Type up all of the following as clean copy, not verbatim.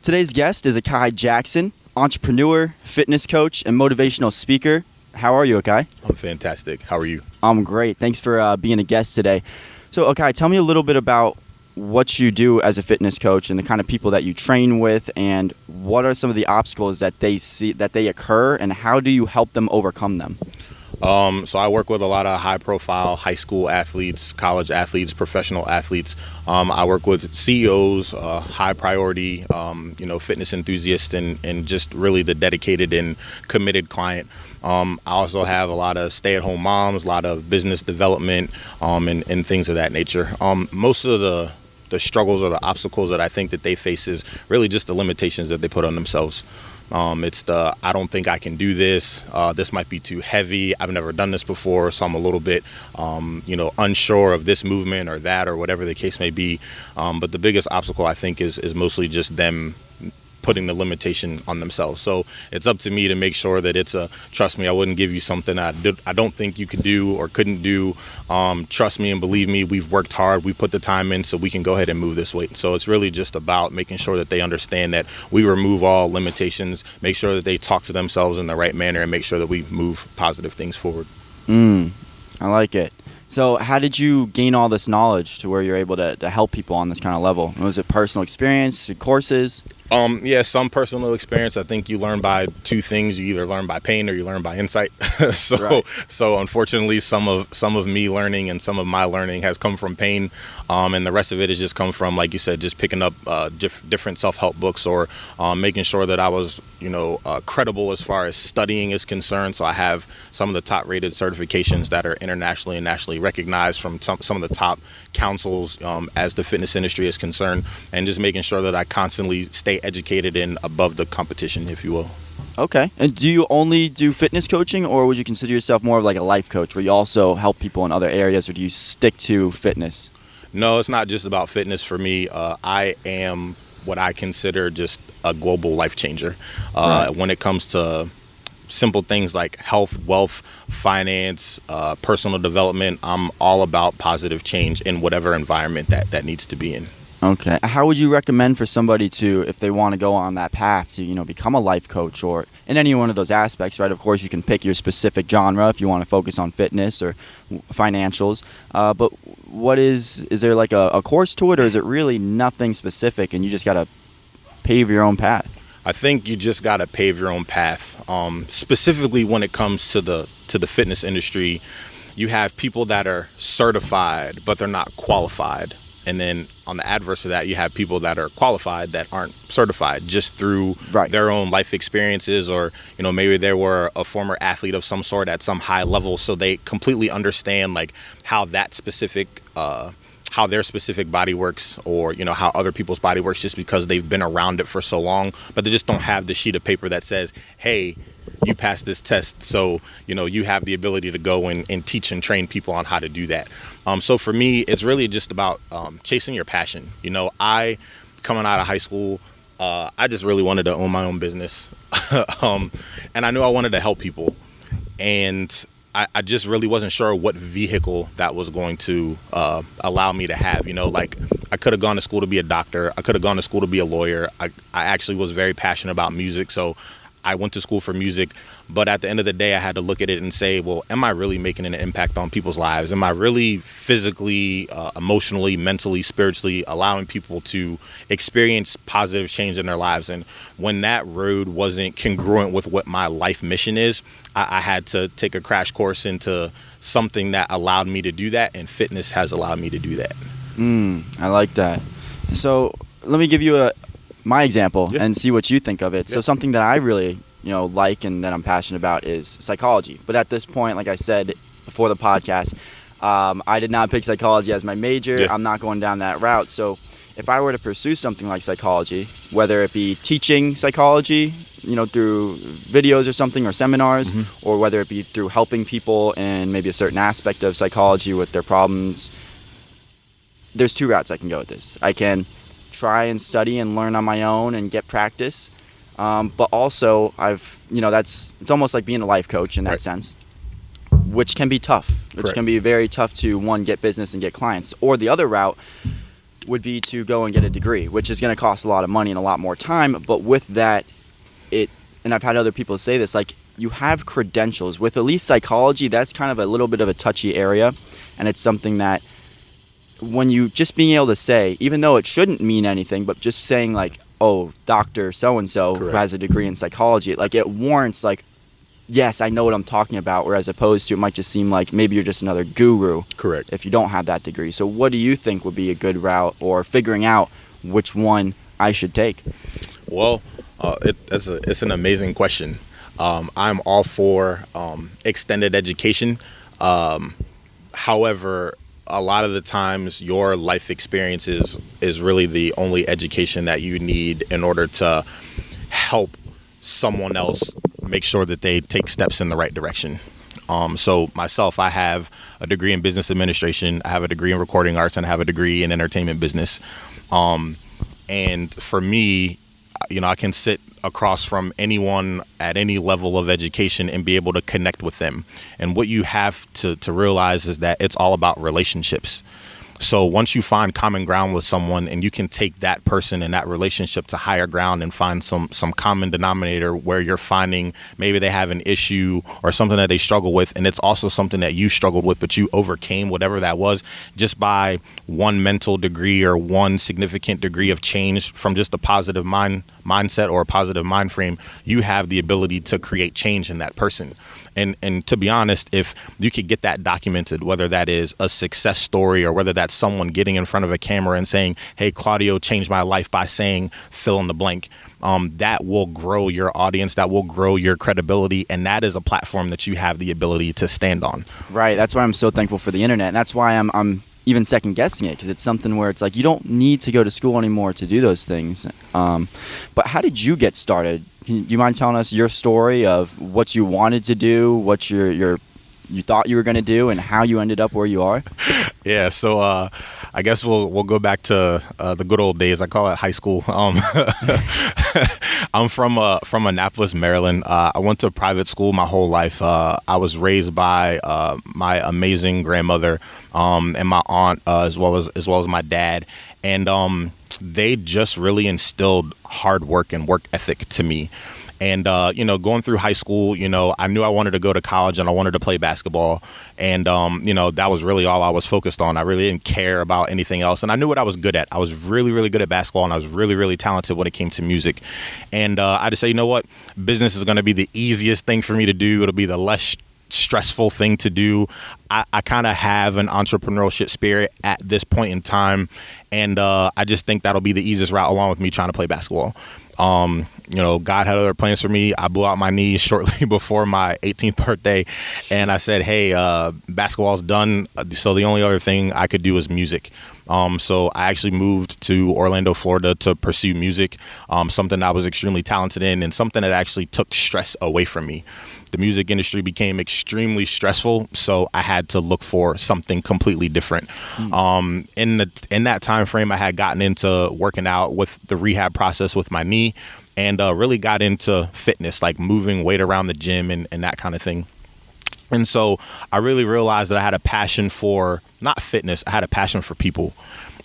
Today's guest is Akai Jackson, entrepreneur, fitness coach, and motivational speaker. How are you, Akai? I'm fantastic. How are you? I'm great. Thanks for being a guest today. So, Akai, tell me a little bit about what you do as a fitness coach and the kind of people that you train with, and what are some of the obstacles that they occur, and how do you help them overcome them? So I work with a lot of high-profile high school athletes, college athletes, professional athletes. I work with CEOs, high-priority, fitness enthusiasts, and just really the dedicated and committed client. I also have a lot of stay-at-home moms, a lot of business development, and things of that nature. Most of the struggles or the obstacles that I think that they face is really just the limitations that they put on themselves. It's I don't think I can do this. This might be too heavy. I've never done this before, so I'm a little bit, unsure of this movement or that or whatever the case may be. But the biggest obstacle I think is mostly just them putting the limitation on themselves. So it's up to me to make sure that trust me, I wouldn't give you something I don't think you could do or couldn't do. Trust me and believe me, we've worked hard, we put the time in, so we can go ahead and move this weight. So it's really just about making sure that they understand that we remove all limitations, make sure that they talk to themselves in the right manner, and make sure that we move positive things forward. I like it. So how did you gain all this knowledge to where you're able to help people on this kind of level? Was it personal experience, courses? Some personal experience. I think you learn by two things. You either learn by pain or you learn by insight. So unfortunately, some of me learning and some of my learning has come from pain, and the rest of it has just come from, like you said, just picking up different self-help books or making sure that I was, credible as far as studying is concerned. So I have some of the top-rated certifications that are internationally and nationally recognized from some of the top councils as the fitness industry is concerned, and just making sure that I constantly stay educated and above the competition, if you will. Okay. And do you only do fitness coaching, or would you consider yourself more of like a life coach where you also help people in other areas, or do you stick to fitness? No, it's not just about fitness for me. I am what I consider just a global life changer. When it comes to simple things like health, wealth, finance, personal development, I'm all about positive change in whatever environment that needs to be in. Okay. How would you recommend for somebody to, if they want to go on that path to, become a life coach or in any one of those aspects, right? Of course, you can pick your specific genre if you want to focus on fitness or financials. But is there like a course to it, or is it really nothing specific and you just got to pave your own path? I think you just got to pave your own path. Specifically when it comes to the fitness industry, you have people that are certified, but they're not qualified. And then on the adverse of that, you have people that are qualified that aren't certified just through their own life experiences, or, maybe they were a former athlete of some sort at some high level. So they completely understand like how that specific, how their specific body works, or, how other people's body works just because they've been around it for so long, but they just don't have the sheet of paper that says, hey, you passed this test, so you have the ability to go and teach and train people on how to do that. So for me, it's really just about chasing your passion. I, coming out of high school, I just really wanted to own my own business, and I knew I wanted to help people, and I just really wasn't sure what vehicle that was going to allow me to have. Like I could have gone to school to be a doctor, I could have gone to school to be a lawyer. I actually was very passionate about music, so I went to school for music, but at the end of the day, I had to look at it and say, well, am I really making an impact on people's lives? Am I really physically, emotionally, mentally, spiritually allowing people to experience positive change in their lives? And when that road wasn't congruent with what my life mission is, I had to take a crash course into something that allowed me to do that, and fitness has allowed me to do that. I like that. So let me give you my example and see what you think of it. So something that I really, like and that I'm passionate about is psychology. But at this point, like I said before the podcast, I did not pick psychology as my major. I'm not going down that route. So if I were to pursue something like psychology, whether it be teaching psychology, through videos or something, or seminars, or whether it be through helping people in maybe a certain aspect of psychology with their problems, there's two routes I can go with this. I can try and study and learn on my own and get practice, but also it's almost like being a life coach in that sense, which can be tough. Which can be very tough to, one, get business and get clients. Or the other route, would be to go and get a degree, which is going to cost a lot of money and a lot more time. But with that, and I've had other people say this, like, you have credentials. With at least psychology, that's kind of a little bit of a touchy area. And it's something that when you just being able to say, even though it shouldn't mean anything, but just saying like, oh, Dr. So-and-so who has a degree in psychology, like it warrants like, yes, I know what I'm talking about, whereas opposed to it might just seem like maybe you're just another guru. Correct. If you don't have that degree. So what do you think would be a good route, or figuring out which one I should take? Well, it's an amazing question. I'm all for extended education. However, a lot of the times your life experiences is really the only education that you need in order to help someone else make sure that they take steps in the right direction. So myself, I have a degree in business administration, I have a degree in recording arts, and I have a degree in entertainment business. And for me, I can sit across from anyone at any level of education and be able to connect with them. And what you have to realize is that it's all about relationships. So once you find common ground with someone and you can take that person and that relationship to higher ground and find some common denominator where you're finding maybe they have an issue or something that they struggle with, and it's also something that you struggled with, but you overcame whatever that was just by one mental degree or one significant degree of change from just a positive mindset or a positive mind frame, you have the ability to create change in that person. And to be honest, if you could get that documented, whether that is a success story or whether that's someone getting in front of a camera and saying, hey, Claudio changed my life by saying fill in the blank, that will grow your audience, that will grow your credibility. And that is a platform that you have the ability to stand on. Right. That's why I'm so thankful for the internet. And that's why I'm even second guessing it, because it's something where it's like you don't need to go to school anymore to do those things. But how did you get started? Do you mind telling us your story of what you wanted to do, what you thought you were going to do, and how you ended up where you are? Yeah, so I guess we'll go back to the good old days. I call it high school. I'm from Annapolis, Maryland. I went to private school my whole life. I was raised by my amazing grandmother and my aunt, as well as my dad, and they just really instilled hard work and work ethic to me. And, going through high school, I knew I wanted to go to college and I wanted to play basketball. And, that was really all I was focused on. I really didn't care about anything else. And I knew what I was good at. I was really, really good at basketball, and I was really, really talented when it came to music. And I just say, you know what? Business is going to be the easiest thing for me to do. It'll be the less stressful thing to do. I kind of have an entrepreneurship spirit at this point in time. And I just think that'll be the easiest route, along with me trying to play basketball. God had other plans for me. I blew out my knee shortly before my 18th birthday, and I said, hey, basketball's done. So the only other thing I could do is music. So I actually moved to Orlando, Florida to pursue music, something I was extremely talented in and something that actually took stress away from me. The music industry became extremely stressful, so I had to look for something completely different. In that time frame, I had gotten into working out with the rehab process with my knee, and really got into fitness, like moving weight around the gym and that kind of thing. And so I really realized that I had a passion for not fitness, I had a passion for people.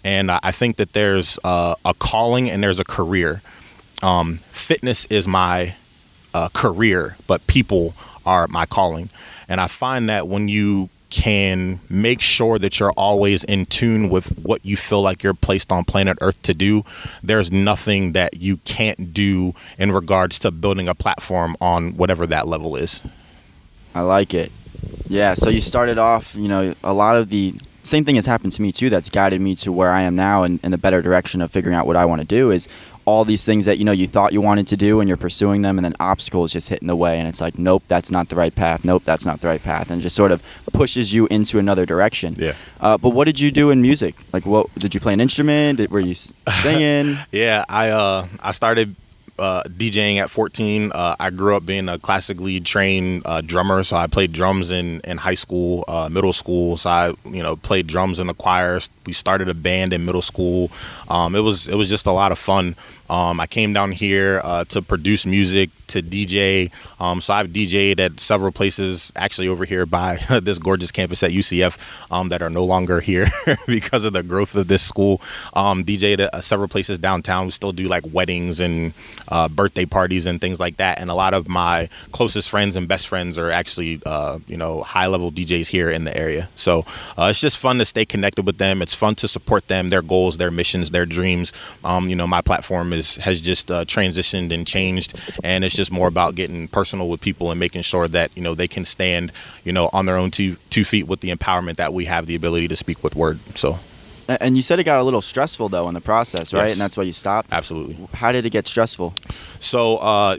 And I think that there's a calling and there's a career. Fitness is my career, but people are my calling. And I find that when you can make sure that you're always in tune with what you feel like you're placed on planet Earth to do, there's nothing that you can't do in regards to building a platform on whatever that level is. I like it. Yeah, so you started off, a lot of the same thing has happened to me too that's guided me to where I am now and in the better direction of figuring out what I want to do is all these things that you thought you wanted to do and you're pursuing them, and then obstacles just hit in the way, and it's like, nope, that's not the right path. Nope, that's not the right path, and it just sort of pushes you into another direction. Yeah. But what did you do in music? Like, what did you play an instrument? Were you singing? Yeah, I started DJing at 14. I grew up being a classically trained drummer, so I played drums in high school, middle school. So I played drums in the choir. We started a band in middle school. It was just a lot of fun. I came down here to produce music, to DJ. So I've DJ'd at several places, actually over here by this gorgeous campus at UCF, that are no longer here because of the growth of this school. DJ'd at several places downtown. We still do like weddings and birthday parties and things like that. And a lot of my closest friends and best friends are actually, high level DJs here in the area. So it's just fun to stay connected with them. It's fun to support them, their goals, their missions, their dreams. My platform has just transitioned and changed, and it's just more about getting personal with people and making sure that they can stand on their own two feet with the empowerment that we have the ability to speak with word. So. And you said it got a little stressful though in the process, right? Yes. And that's why you stopped. Absolutely. How did it get stressful? So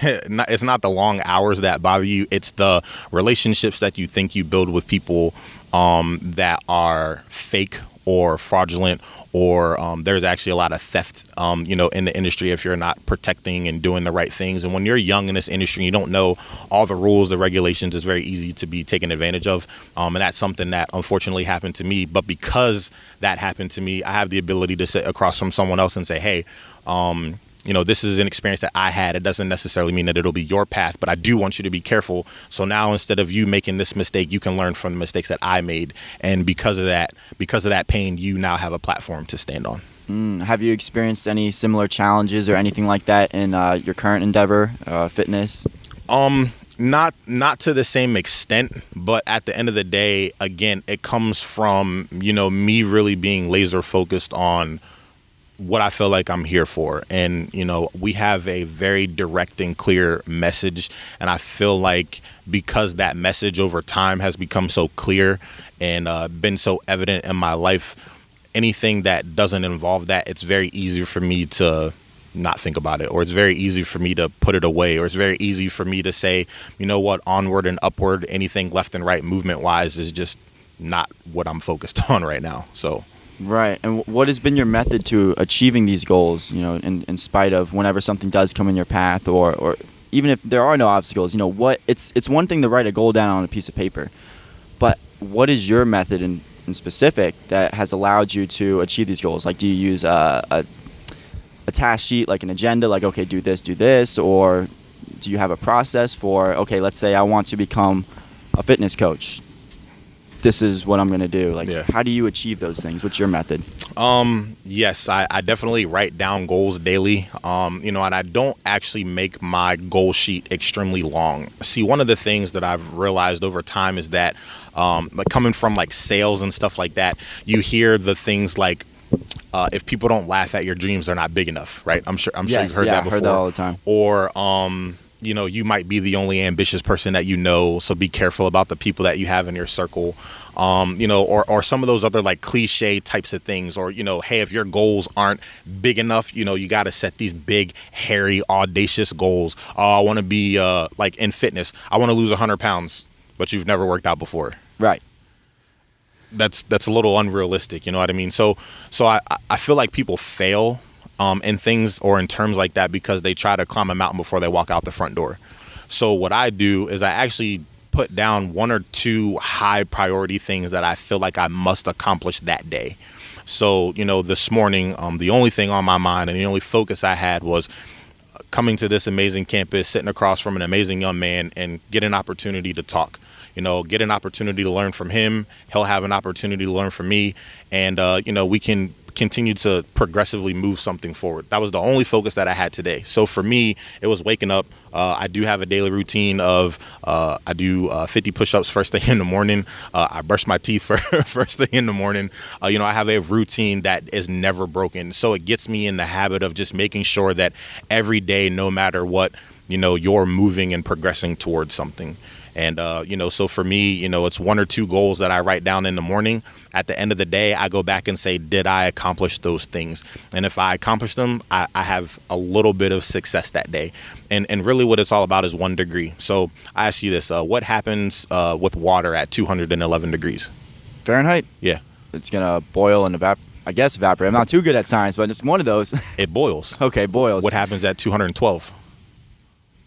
it's not the long hours that bother you. It's the relationships that you think you build with people that are fake or fraudulent, or there's actually a lot of theft, in the industry if you're not protecting and doing the right things. And when you're young in this industry, you don't know all the rules, the regulations. It's very easy to be taken advantage of. And that's something that unfortunately happened to me. But because that happened to me, I have the ability to sit across from someone else and say, hey, this is an experience that I had. It doesn't necessarily mean that it'll be your path, but I do want you to be careful. So now instead of you making this mistake, you can learn from the mistakes that I made. And because of that pain, you now have a platform to stand on. Have you experienced any similar challenges or anything like that in your current endeavor, fitness? Not to the same extent, but at the end of the day, again, it comes from, me really being laser focused on what I feel like I'm here for. And, we have a very direct and clear message. And I feel like because that message over time has become so clear and been so evident in my life, anything that doesn't involve that, it's very easy for me to not think about it, or it's very easy for me to put it away, or it's very easy for me to say, onward and upward, anything left and right movement wise is just not what I'm focused on right now. So. Right. And what has been your method to achieving these goals, in spite of whenever something does come in your path, or even if there are no obstacles, it's one thing to write a goal down on a piece of paper, but what is your method in specific that has allowed you to achieve these goals? Like, do you use a task sheet, like an agenda, like, okay, do this, or do you have a process for, okay, let's say I want to become a fitness coach. This is what I'm going to do. Like, How do you achieve those things? What's your method? Yes, I definitely write down goals daily. And I don't actually make my goal sheet extremely long. See, one of the things that I've realized over time is that, like coming from like sales and stuff like that, you hear the things like, if people don't laugh at your dreams, they're not big enough, right? I'm sure you've heard that before. I heard that all the time. Or, you might be the only ambitious person that so be careful about the people that you have in your circle, or some of those other like cliche types of things, or, hey, if your goals aren't big enough, you got to set these big, hairy, audacious goals. I want to be like in fitness, I want to lose 100 pounds, but you've never worked out before. Right. That's a little unrealistic. You know what I mean? So I feel like people fail in things or in terms like that because they try to climb a mountain before they walk out the front door. So what I do is I actually put down one or two high priority things that I feel like I must accomplish that day. So, this morning, the only thing on my mind and the only focus I had was coming to this amazing campus, sitting across from an amazing young man and get an opportunity to talk. Get an opportunity to learn from him. He'll have an opportunity to learn from me. And, we can continue to progressively move something forward. That was the only focus that I had today. So for me, it was waking up. I do have a daily routine of I do 50 push-ups first thing in the morning. I brush my teeth first thing in the morning. I have a routine that is never broken. So it gets me in the habit of just making sure that every day, no matter what, you're moving and progressing towards something. And, so for me, it's one or two goals that I write down in the morning. At the end of the day, I go back and say, did I accomplish those things? And if I accomplish them, I have a little bit of success that day. And really what it's all about is 1 degree. So I ask you this, what happens with water at 211 degrees? Fahrenheit? Yeah. It's going to boil and evaporate. I'm not too good at science, but it's one of those. It boils. Okay, boils. What happens at 212?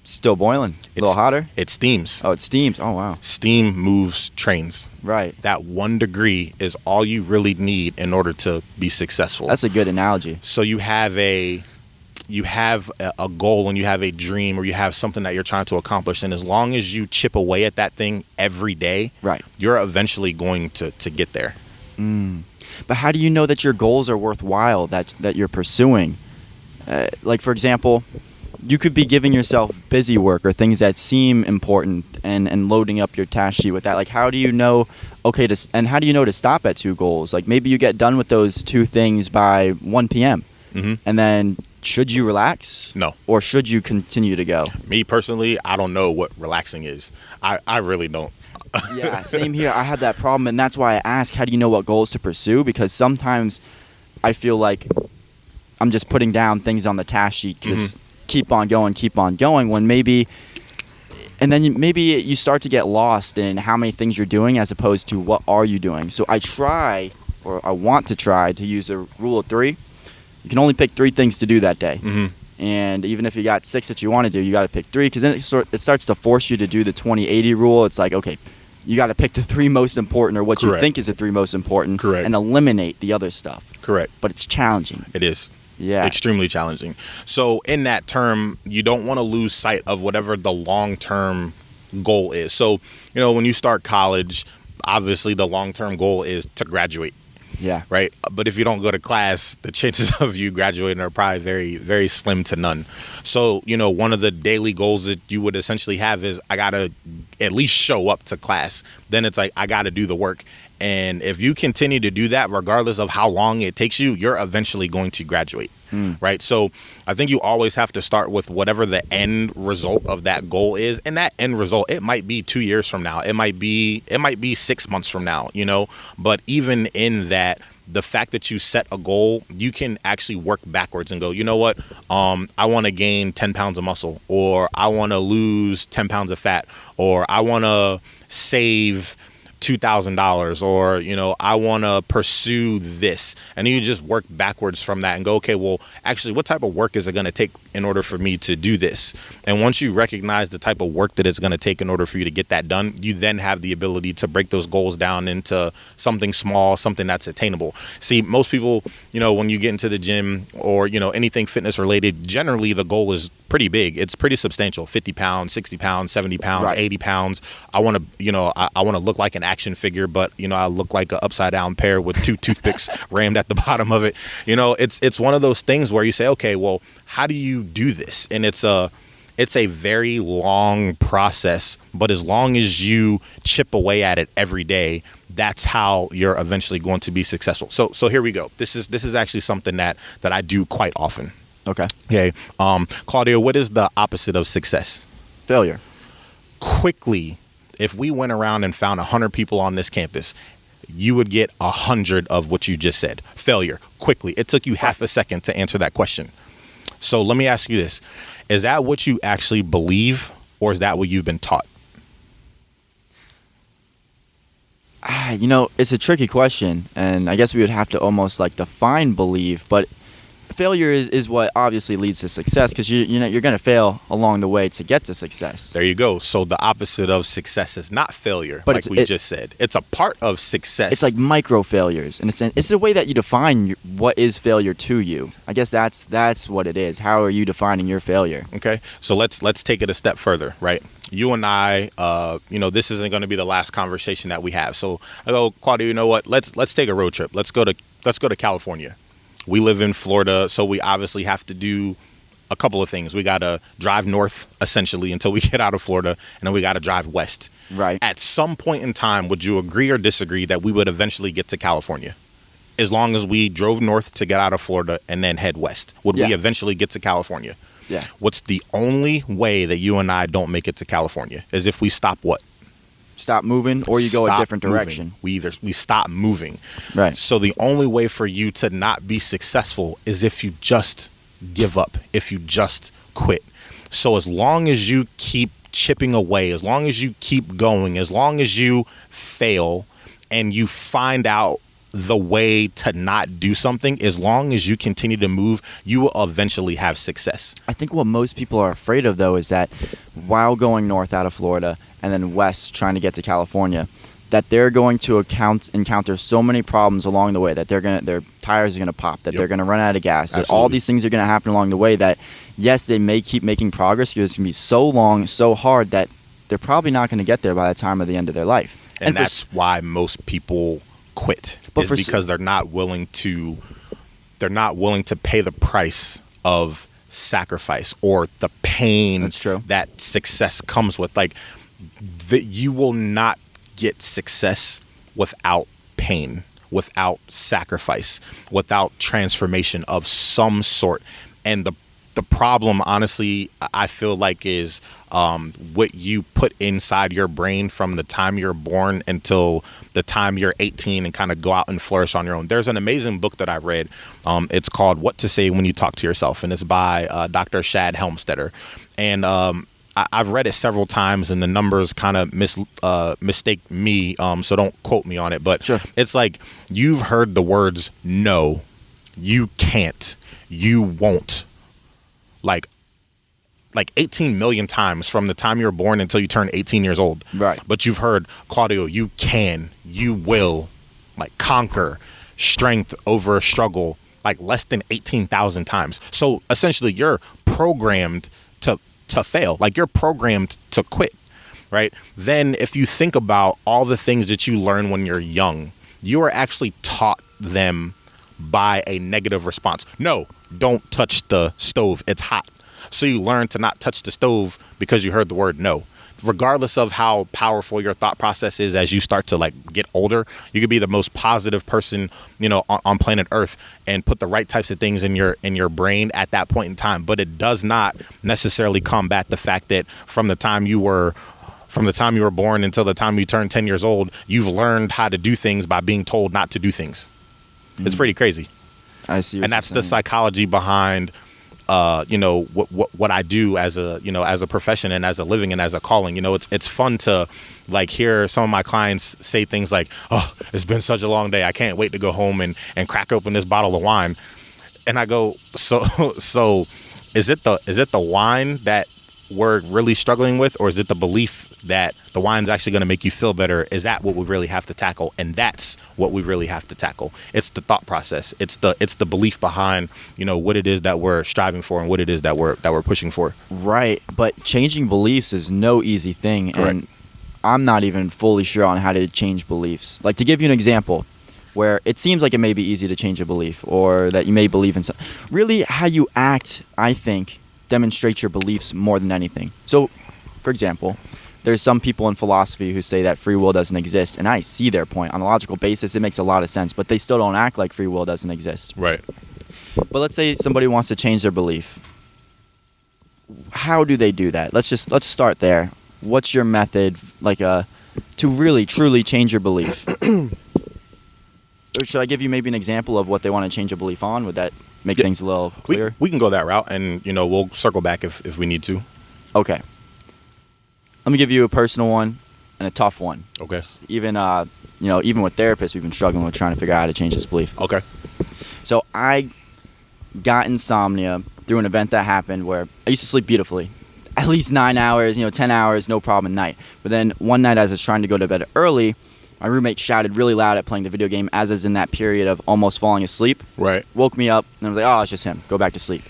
Still boiling? A little hotter? It steams. Oh, it steams. Oh, wow. Steam moves trains. Right. That 1 degree is all you really need in order to be successful. That's a good analogy. So you have a you have a goal and you have a dream or you have something that you're trying to accomplish, and as long as you chip away at that thing every day, right, you're eventually going to get there. But how do you know that your goals are worthwhile, that you're pursuing? Like, for example, you could be giving yourself busy work or things that seem important and loading up your task sheet with that. Like, how do you know, and how do you know to stop at 2 goals? Like, maybe you get done with those 2 things by 1 p.m. And then should you relax? No. Or should you continue to go? Me personally, I don't know what relaxing is. I really don't. Yeah, same here. I had that problem, and that's why I ask, how do you know what goals to pursue? Because sometimes I feel like I'm just putting down things on the task sheet, just keep on going, when maybe you start to get lost in how many things you're doing as opposed to what are you doing. So I want to try to use a rule of 3. You can only pick 3 things to do that day. And even if you got 6 that you want to do, you got to pick 3, because then it starts to force you to do the 20-80 rule. It's like, okay, you got to pick the 3 most important, or what you think is the 3 most important, and eliminate the other stuff. Correct. But it's challenging. It is. Yeah. Extremely challenging. So in that term, you don't want to lose sight of whatever the long-term goal is. So, when you start college, obviously the long-term goal is to graduate. Yeah. Right. But if you don't go to class, the chances of you graduating are probably very, very slim to none. So, one of the daily goals that you would essentially have is I got to at least show up to class. Then it's like I got to do the work. And if you continue to do that, regardless of how long it takes you, you're eventually going to graduate. Right. So I think you always have to start with whatever the end result of that goal is. And that end result, it might be 2 years from now. It might be 6 months from now, but even in that, the fact that you set a goal, you can actually work backwards and go, you know what? I want to gain 10 pounds of muscle, or I want to lose 10 pounds of fat, or I want to save $2,000, or I want to pursue this, and you just work backwards from that and go, okay, well, actually, what type of work is it going to take in order for me to do this? And once you recognize the type of work that it's going to take in order for you to get that done, you then have the ability to break those goals down into something small, something that's attainable. See, most people, when you get into the gym or anything fitness related, generally the goal is pretty big. It's pretty substantial. 50 pounds, 60 pounds, 70 pounds, 80 pounds. I want to, I want to look like an action figure, but, I look like an upside down pear with 2 toothpicks rammed at the bottom of it. It's one of those things where you say, okay, well, how do you do this? And it's a very long process, but as long as you chip away at it every day, that's how you're eventually going to be successful. So here we go. This is actually something that I do quite often. Okay. Claudio, what is the opposite of success? Failure. Quickly, if we went around and found 100 people on this campus, you would get 100 of what you just said. Failure. Quickly. It took you half a second to answer that question. So let me ask you this. Is that what you actually believe, or is that what you've been taught? It's a tricky question, and I guess we would have to almost define believe, but failure is what obviously leads to success, because you're going to fail along the way to get to success. There you go. So the opposite of success is not failure, but like we just said. It's a part of success. It's like micro failures in a sense. It's the way that you define what is failure to you. I guess that's what it is. How are you defining your failure? Okay. So let's take it a step further, right? You and I, this isn't going to be the last conversation that we have. So I go, Claudia, you know what? Let's take a road trip. Let's go to California. We live in Florida, so we obviously have to do a couple of things. We got to drive north, essentially, until we get out of Florida, and then we got to drive west. Right. At some point in time, would you agree or disagree that we would eventually get to California? As long as we drove north to get out of Florida and then head west, would we eventually get to California? Yeah. What's the only way that you and I don't make it to California? Is if we stop what? Stop moving, or you go a different direction. We stop moving. Right. So the only way for you to not be successful is if you just give up, if you just quit. So as long as you keep chipping away, as long as you keep going, as long as you fail and you find out the way to not do something, as long as you continue to move, you will eventually have success. I think what most people are afraid of, though, is that while going north out of Florida and then west trying to get to California, that they're going to encounter so many problems along the way, that their tires are gonna pop, that they're gonna run out of gas, that all these things are gonna happen along the way, that yes, they may keep making progress because it's gonna be so long, so hard, that they're probably not gonna get there by the time of the end of their life. And that's why most people quit, because they're not willing to pay the price of sacrifice or the pain that success comes with. Like, you will not get success without pain, without sacrifice, without transformation of some sort. And the problem, honestly, I feel like is what you put inside your brain from the time you're born until the time you're 18 and kind of go out and flourish on your own. There's an amazing book that I read. It's called What to Say When You Talk to Yourself, and it's by Dr. Shad Helmstetter. And I've read it several times, and the numbers kind of mistake me, so don't quote me on it. But it's like, you've heard the words no, you can't, you won't, like 18 million times from the time you were born until you turn 18 years old. Right. But you've heard, Claudio, you can, you will, like, conquer, strength over struggle, like less than 18,000 times. So essentially you're programmed to fail. Like, you're programmed to quit, right? Then if you think about all the things that you learn when you're young, you are actually taught them by a negative response. No, don't touch the stove, it's hot. So you learn to not touch the stove because you heard the word no. Regardless of how powerful your thought process is, as you start to like get older, you could be the most positive person, on planet Earth, and put the right types of things in your brain at that point in time. But it does not necessarily combat the fact that from the time you were born until the time you turn 10 years old, you've learned how to do things by being told not to do things. It's pretty crazy. I see. And that's the psychology behind what I do as a profession and as a living and as a calling. It's fun to like hear some of my clients say things like, "Oh, it's been such a long day. I can't wait to go home and crack open this bottle of wine." And I go, so is it the wine that we're really struggling with, or is it the belief that the wine's actually going to make you feel better? Is that what we really have to tackle? And that's what we really have to tackle. It's the thought process. It's the belief behind, what it is that we're striving for and what it is that we're pushing for. Right. But changing beliefs is no easy thing. Correct. And I'm not even fully sure on how to change beliefs. Like, to give you an example where it seems like it may be easy to change a belief, or that you may believe in something. Really, how you act, I think, demonstrates your beliefs more than anything. So, for example, there's some people in philosophy who say that free will doesn't exist, and I see their point. On a logical basis, it makes a lot of sense, but they still don't act like free will doesn't exist. Right. But let's say somebody wants to change their belief. How do they do that? Let's start there. What's your method, to really truly change your belief? Or should I give you maybe an example of what they want to change a belief on? Would that make things a little clearer? We can go that route, and we'll circle back if we need to. Okay. Let me give you a personal one and a tough one. Okay. Even with therapists, we've been struggling with trying to figure out how to change this belief. Okay. So I got insomnia through an event that happened where I used to sleep beautifully, at least 9 hours, 10 hours, no problem at night. But then one night, as I was trying to go to bed early, my roommate shouted really loud at playing the video game, as is in that period of almost falling asleep. Right. Woke me up, and I was like, oh, it's just him. Go back to sleep.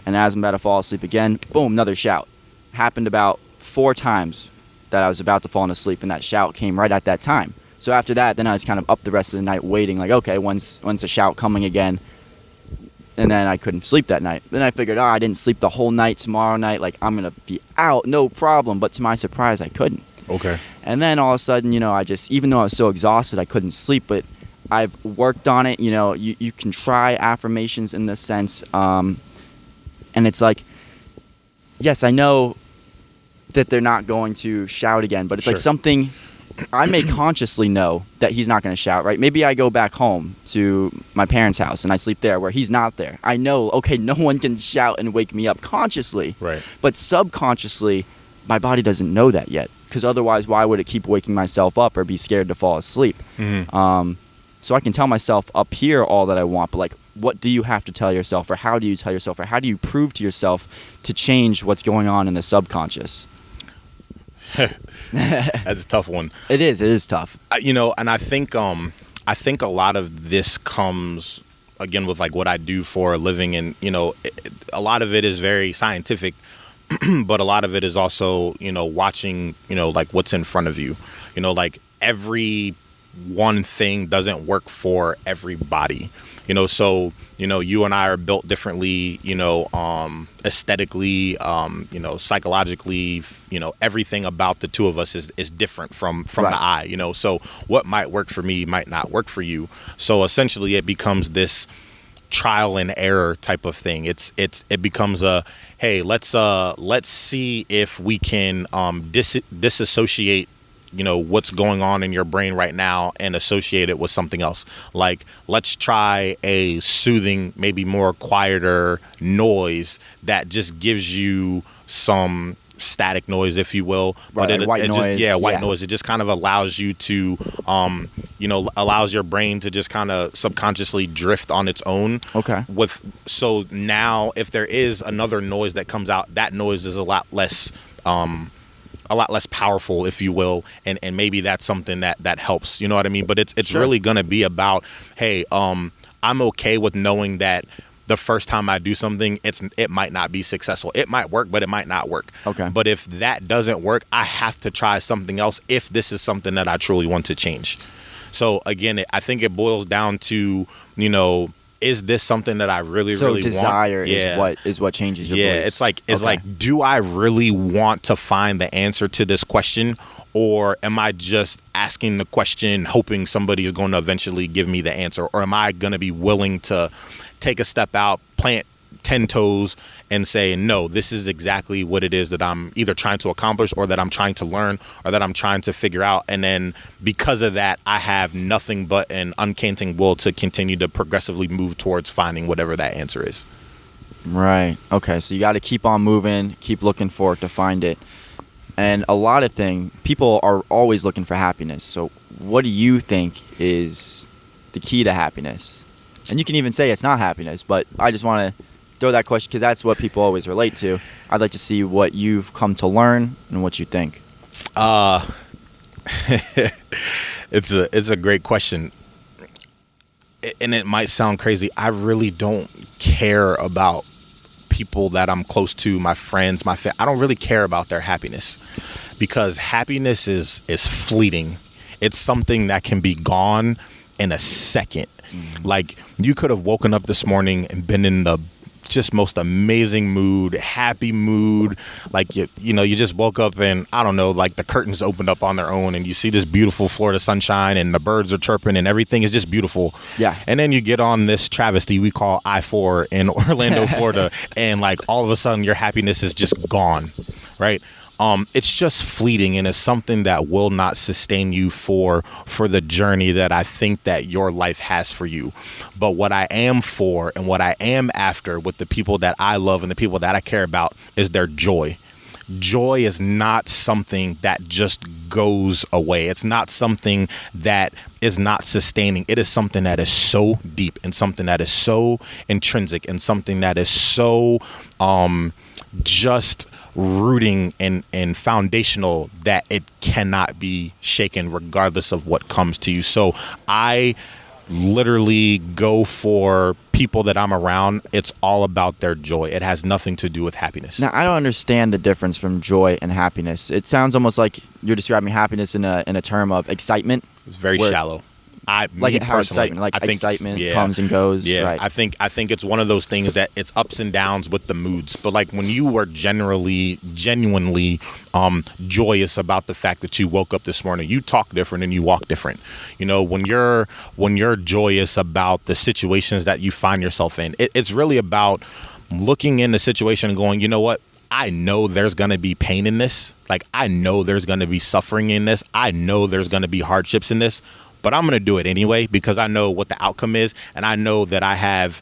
And as I'm about to fall asleep again, boom, another shout. Happened about 4 times that I was about to fall asleep, and that shout came right at that time. So after that, then I was kind of up the rest of the night waiting, like, okay, when's the shout coming again? And then I couldn't sleep that night. Then I figured, I didn't sleep the whole night tomorrow night. Like, I'm going to be out, no problem. But to my surprise, I couldn't. Okay. And then all of a sudden, I just, even though I was so exhausted, I couldn't sleep. But I've worked on it. You can try affirmations in this sense. And it's like, yes, I know that they're not going to shout again. But it's like something I may consciously know that he's not going to shout, right? Maybe I go back home to my parents' house and I sleep there where he's not there. I know, okay, no one can shout and wake me up consciously. Right. But subconsciously, my body doesn't know that yet. Because otherwise, why would it keep waking myself up or be scared to fall asleep? Mm-hmm. So I can tell myself up here all that I want, but like, what do you have to tell yourself, or how do you tell yourself, or how do you prove to yourself to change what's going on in the subconscious? That's a tough one. It is tough. And I think a lot of this comes again with like what I do for a living, and a lot of it is very scientific, but a lot of it is also watching like what's in front of you. Like every one thing doesn't work for everybody. So you and I are built differently, aesthetically, psychologically, everything about the two of us is different from Right. the eye, so what might work for me might not work for you. So essentially it becomes this trial and error type of thing. It becomes a, hey, let's see if we can disassociate what's going on in your brain right now and associate it with something else. Like, let's try a soothing, maybe more quieter noise that just gives you some static noise, if you will. Right, But like white noise. white noise. It just kind of allows you to, allows your brain to just kind of subconsciously drift on its own. Okay. So now if there is another noise that comes out, that noise is a lot less powerful, if you will, and maybe that's something that helps, you know what I mean? But it's Sure. really gonna be about, hey, I'm okay with knowing that the first time I do something, it might not be successful. It might work, but it might not work. Okay. But if that doesn't work, I have to try something else if this is something that I truly want to change. So again, I think it boils down to, is this something that I really want? Desire is what changes your beliefs. It's like, do I really want to find the answer to this question, or am I just asking the question hoping somebody is going to eventually give me the answer, or am I going to be willing to take a step out, plant 10 toes and say, no, this is exactly what it is that I'm either trying to accomplish or that I'm trying to learn or that I'm trying to figure out. And then because of that, I have nothing but an uncanting will to continue to progressively move towards finding whatever that answer is. Right. Okay. So you got to keep on moving, keep looking for it to find it. And a lot of people are always looking for happiness. So what do you think is the key to happiness? And you can even say it's not happiness, but I just want to throw that question because that's what people always relate to. I'd like to see what you've come to learn and what you think. It's a great question. And it might sound crazy. I really don't care about people that I'm close to, my friends, my family. I don't really care about their happiness, because happiness is fleeting. It's something that can be gone in a second. Like, you could have woken up this morning and been in the just most amazing mood, happy mood. Like, you just woke up and I don't know, like the curtains opened up on their own and you see this beautiful Florida sunshine and the birds are chirping and everything is just beautiful. Yeah. And then you get on this travesty we call I-4 in Orlando, Florida, and like all of a sudden your happiness is just gone, right? It's just fleeting, and it's something that will not sustain you for the journey that I think that your life has for you. But what I am for and what I am after with the people that I love and the people that I care about is their joy. Joy is not something that just goes away. It's not something that is not sustaining. It is something that is so deep and something that is so intrinsic and something that is so just rooting and foundational that it cannot be shaken regardless of what comes to you. So I literally go for people that I'm around. It's all about their joy. It has nothing to do with happiness. Now, I don't understand the difference from joy and happiness. It sounds almost like you're describing happiness in a term of excitement. It's very shallow. Excitement comes and goes. Yeah, right. I think it's one of those things that it's ups and downs with the moods. But like when you were genuinely joyous about the fact that you woke up this morning, you talk different and you walk different. When you're joyous about the situations that you find yourself in, it's really about looking in the situation and going, you know what? I know there's going to be pain in this. Like, I know there's going to be suffering in this. I know there's going to be hardships in this. But I'm going to do it anyway because I know what the outcome is, and I know that I have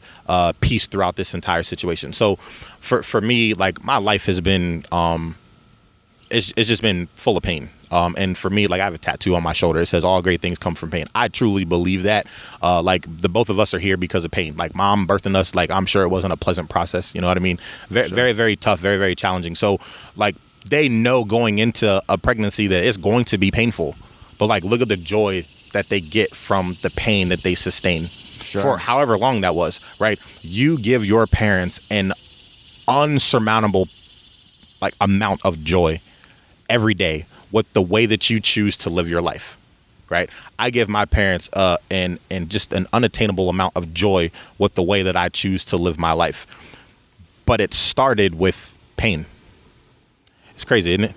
peace throughout this entire situation. So for me, like, my life has been it's just been full of pain. And for me, like, I have a tattoo on my shoulder. It says all great things come from pain. I truly believe that. Like, the both of us are here because of pain. Like, mom birthing us, like, I'm sure it wasn't a pleasant process. You know what I mean? Very, very, very tough, very, very challenging. So, like, they know going into a pregnancy that it's going to be painful, but like, look at the joy that they get from the pain that they sustain for however long that was, right? You give your parents an unsurmountable like amount of joy every day with the way that you choose to live your life, right? I give my parents and just an unattainable amount of joy with the way that I choose to live my life. But it started with pain. It's crazy, isn't it?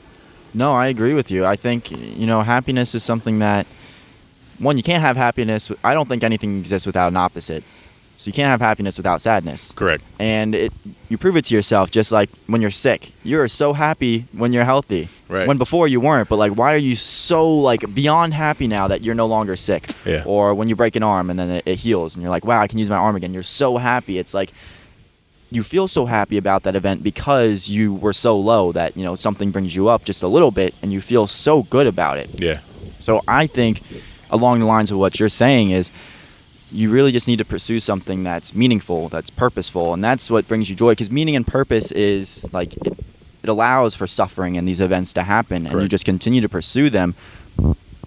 No, I agree with you. I think, happiness is something that, one, you can't have happiness. I don't think anything exists without an opposite. So you can't have happiness without sadness. Correct. And you prove it to yourself just like when you're sick. You're so happy when you're healthy. Right. When before you weren't. But like, why are you so like beyond happy now that you're no longer sick? Yeah. Or when you break an arm and then it heals and you're like, wow, I can use my arm again. You're so happy. It's like you feel so happy about that event because you were so low that, something brings you up just a little bit and you feel so good about it. Yeah. So I think along the lines of what you're saying is you really just need to pursue something that's meaningful, that's purposeful, and that's what brings you joy. Because meaning and purpose is like it allows for suffering and these events to happen, and you just continue to pursue them.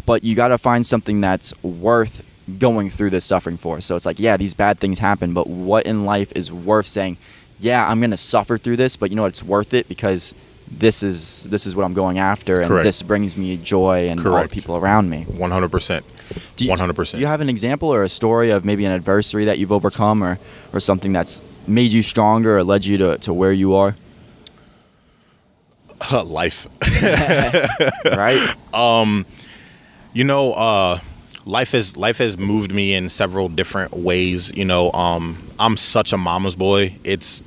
But you got to find something that's worth going through this suffering for. So it's like, yeah, these bad things happen, but what in life is worth saying, yeah, I'm going to suffer through this, but you know what, it's worth it because this is what I'm going after, and this brings me joy and all the people around me. 100%. 100%. Do you have an example or a story of maybe an adversity that you've overcome or something that's made you stronger or led you to where you are? Life. Right? Life has moved me in several different ways. I'm such a mama's boy. It's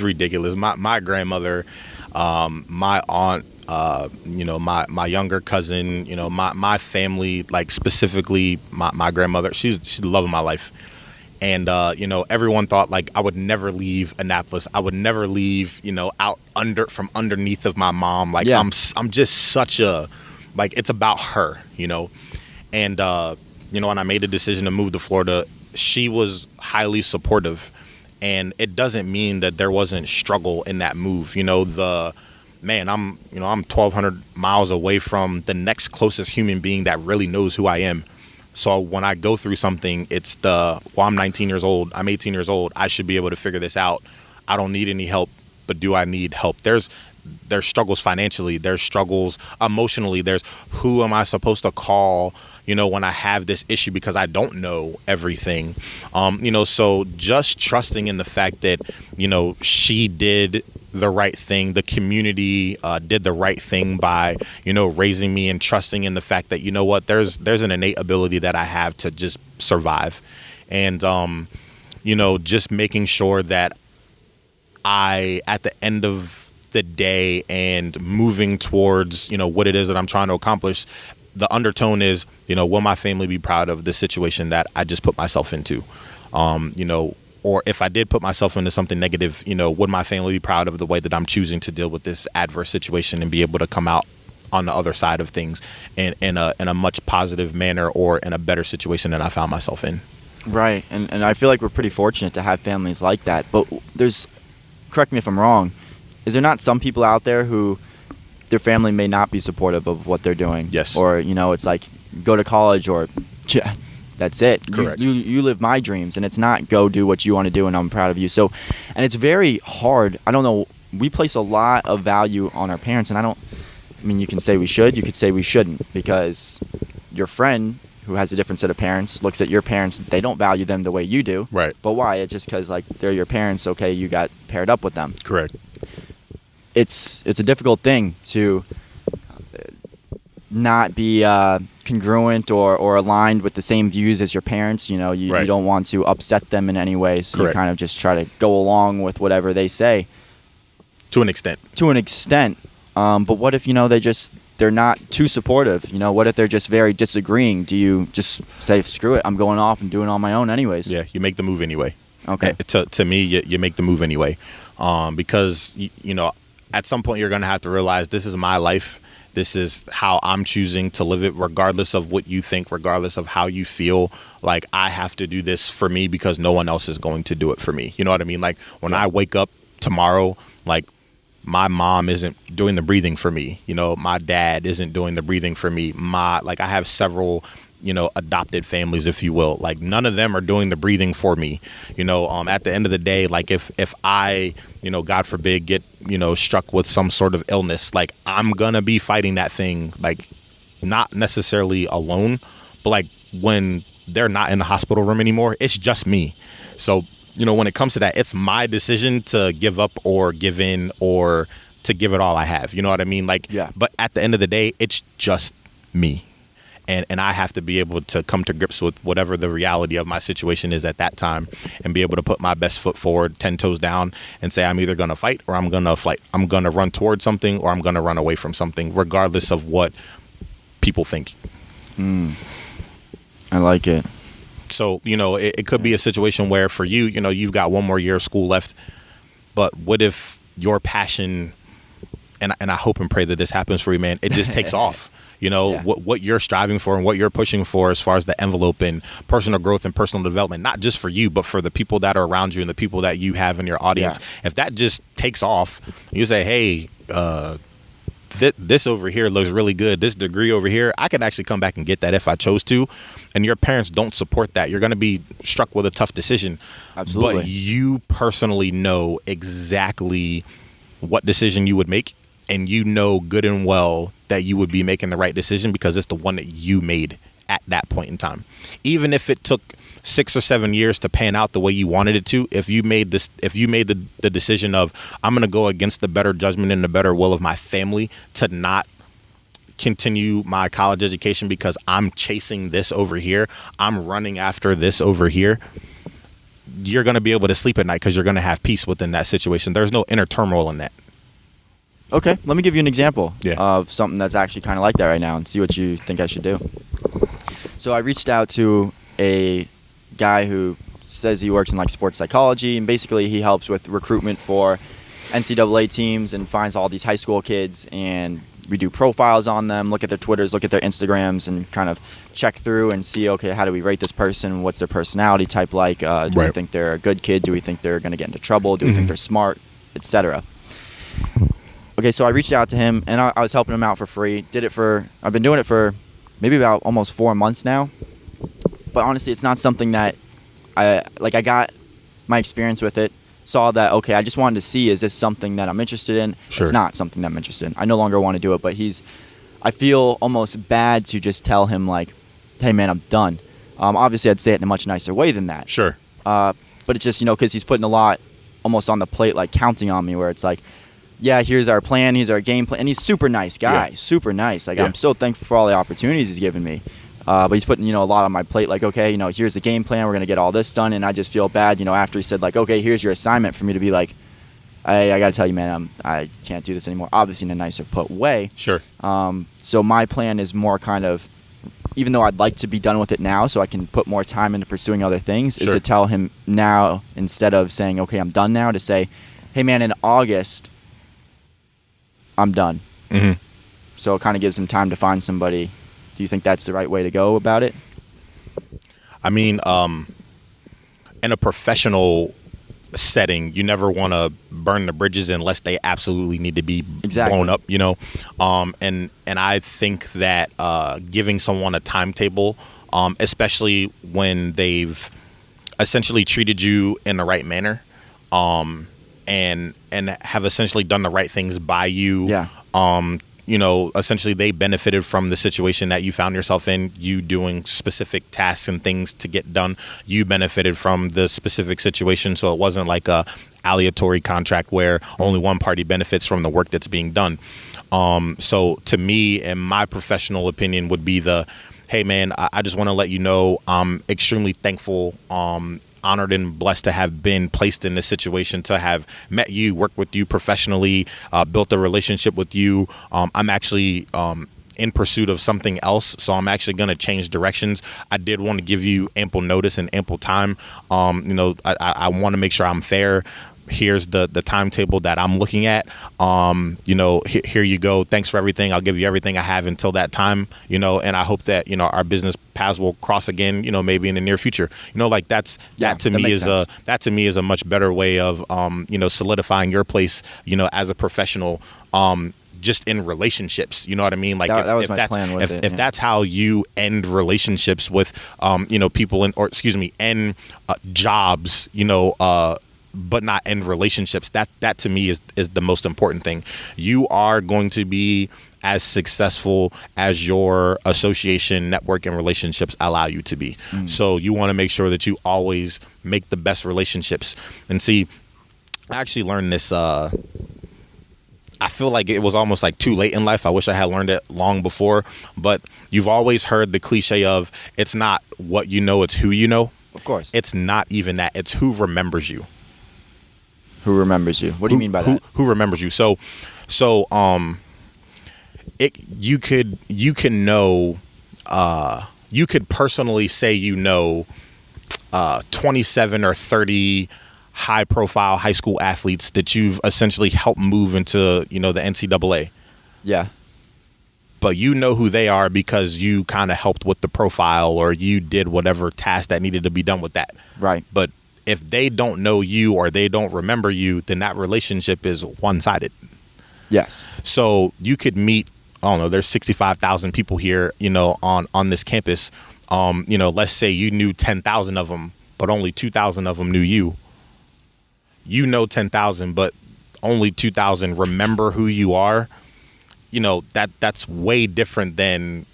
ridiculous. My grandmother, my aunt, my younger cousin, my family, like specifically my grandmother, she's the love of my life. And, everyone thought like I would never leave Annapolis. I would never leave, out from underneath of my mom. Like I'm just such a, like, it's about her, and, when I made the decision to move to Florida, she was highly supportive. And it doesn't mean that there wasn't struggle in that move. I'm 1,200 miles away from the next closest human being that really knows who I am. So when I go through something, it's I'm 19 years old, I'm 18 years old, I should be able to figure this out. I don't need any help, but do I need help? There's struggles financially, there's struggles emotionally, there's who am I supposed to call, when I have this issue because I don't know everything. So just trusting in the fact that, she did the right thing, the community did the right thing by, raising me and trusting in the fact that, there's an innate ability that I have to just survive. And, just making sure that I, at the end of the day and moving towards, what it is that I'm trying to accomplish, the undertone is, will my family be proud of the situation that I just put myself into? Or if I did put myself into something negative, would my family be proud of the way that I'm choosing to deal with this adverse situation and be able to come out on the other side of things in a much positive manner or in a better situation than I found myself in? Right. And I feel like we're pretty fortunate to have families like that. But correct me if I'm wrong, is there not some people out there who their family may not be supportive of what they're doing? Yes. Or, it's like, go to college or, yeah, that's it. Correct. You live my dreams, and it's not go do what you want to do, and I'm proud of you. So, and it's very hard. I don't know. We place a lot of value on our parents, and you can say we should, you could say we shouldn't, because your friend who has a different set of parents looks at your parents, they don't value them the way you do. Right. But why? It's just because, like, they're your parents, okay, you got paired up with them. Correct. It's a difficult thing to not be congruent or aligned with the same views as your parents. You don't want to upset them in any way, so you kind of just try to go along with whatever they say. To an extent. But what if, they're not too supportive? What if they're just very disagreeing? Do you just say, screw it, I'm going off and doing it on my own anyways? Yeah, you make the move anyway. Okay. To me, you make the move anyway. Because, at some point you're going to have to realize this is my life. This is how I'm choosing to live it, regardless of what you think, regardless of how you feel. Like, I have to do this for me because no one else is going to do it for me. You know what I mean? Like, when I wake up tomorrow, like, my mom isn't doing the breathing for me. My dad isn't doing the breathing for me. I have several, adopted families, if you will. Like, none of them are doing the breathing for me. At the end of the day, like, if I, God forbid, get, struck with some sort of illness, like, I'm gonna be fighting that thing, like, not necessarily alone, but like when they're not in the hospital room anymore, it's just me. So, when it comes to that, it's my decision to give up or give in or to give it all I have. You know what I mean? Like, yeah. But at the end of the day, it's just me. And I have to be able to come to grips with whatever the reality of my situation is at that time and be able to put my best foot forward, 10 toes down, and say I'm either going to fight or I'm going to flight. I'm going to run towards something or I'm going to run away from something, regardless of what people think. I like it. So, it could be a situation where for you, you've got one more year of school left. But what if your passion, and I hope and pray that this happens for you, man, it just takes off. What you're striving for and what you're pushing for as far as the envelope and personal growth and personal development, not just for you, but for the people that are around you and the people that you have in your audience. Yeah. If that just takes off, you say, hey, this over here looks really good. This degree over here, I could actually come back and get that if I chose to. And your parents don't support that. You're going to be struck with a tough decision. Absolutely. But you personally know exactly what decision you would make. And you know good and well that you would be making the right decision because it's the one that you made at that point in time. Even if it took 6 or 7 years to pan out the way you wanted it to, if you made the decision of, I'm going to go against the better judgment and the better will of my family to not continue my college education because I'm chasing this over here, I'm running after this over here, you're going to be able to sleep at night because you're going to have peace within that situation. There's no inner turmoil in that. Okay, let me give you an example of something that's actually kind of like that right now and see what you think I should do. So I reached out to a guy who says he works in like sports psychology, and basically he helps with recruitment for NCAA teams and finds all these high school kids, and we do profiles on them, look at their Twitters, look at their Instagrams, and kind of check through and see, okay, how do we rate this person? What's their personality type like? Do we think they're a good kid? Do we think they're going to get into trouble? Do we think they're smart, etc.? Okay, so I reached out to him, and I was helping him out for free. I've been doing it for maybe about almost 4 months now. But honestly, it's not something that I got my experience with it, saw that, okay, I just wanted to see, is this something that I'm interested in? Sure. It's not something that I'm interested in. I no longer want to do it, but I feel almost bad to just tell him, like, hey, man, I'm done. Obviously, I'd say it in a much nicer way than that. Sure. But it's just, because he's putting a lot almost on the plate, like counting on me, where it's like, yeah, here's our plan, here's our game plan. And he's super nice guy, super nice. Like, I'm so thankful for all the opportunities he's given me. But he's putting, a lot on my plate, like, okay, here's the game plan, we're going to get all this done. And I just feel bad, after he said, like, okay, here's your assignment, for me to be like, I got to tell you, man, I can't do this anymore. Obviously in a nicer put way. Sure. So my plan is more kind of, even though I'd like to be done with it now so I can put more time into pursuing other things, is to tell him now, instead of saying, okay, I'm done now, to say, hey, man, in August, I'm done. Mm-hmm. So it kind of gives him time to find somebody. Do you think that's the right way to go about it? I mean, in a professional setting, you never want to burn the bridges unless they absolutely need to be blown up, and I think that giving someone a timetable, especially when they've essentially treated you in the right manner, and have essentially done the right things by you. Essentially they benefited from the situation that you found yourself in, you doing specific tasks and things to get done. You benefited from the specific situation. So it wasn't like a aleatory contract where only one party benefits from the work that's being done. So to me, in my professional opinion, would be hey man, I just want to let you know I'm extremely thankful, honored and blessed to have been placed in this situation, to have met you, worked with you professionally, built a relationship with you. I'm actually in pursuit of something else, so I'm actually going to change directions. I did want to give you ample notice and ample time. I want to make sure I'm fair here's the timetable that I'm looking at. Here you go. Thanks for everything. I'll give you everything I have until that time, and I hope that, our business paths will cross again, maybe in the near future. That to me is a much better way of, solidifying your place, as a professional, just in relationships, you know what I mean? Like that was my plan with it. If that's how you end relationships with, people end jobs, but not end relationships. That to me is the most important thing. You are going to be as successful as your association, network, and relationships allow you to be. So you want to make sure that you always make the best relationships. And see, I actually learned this, I feel like it was almost like too late in life. I wish I had learned it long before, but you've always heard the cliche of, it's not what you know, it's who you know. Of course. It's not even that. It's who remembers you. Who remembers you? What do you mean by that? Who remembers you? So, you could personally say 27 or 30 high profile high school athletes that you've essentially helped move into, the NCAA. Yeah. But you know who they are because you kind of helped with the profile, or you did whatever task that needed to be done with that. Right. But if they don't know you or they don't remember you, then that relationship is one-sided. Yes. So you could meet, I don't know, there's 65,000 people here, on this campus. Let's say you knew 10,000 of them, but only 2,000 of them knew you. You know 10,000, but only 2,000 remember who you are. That's way different than,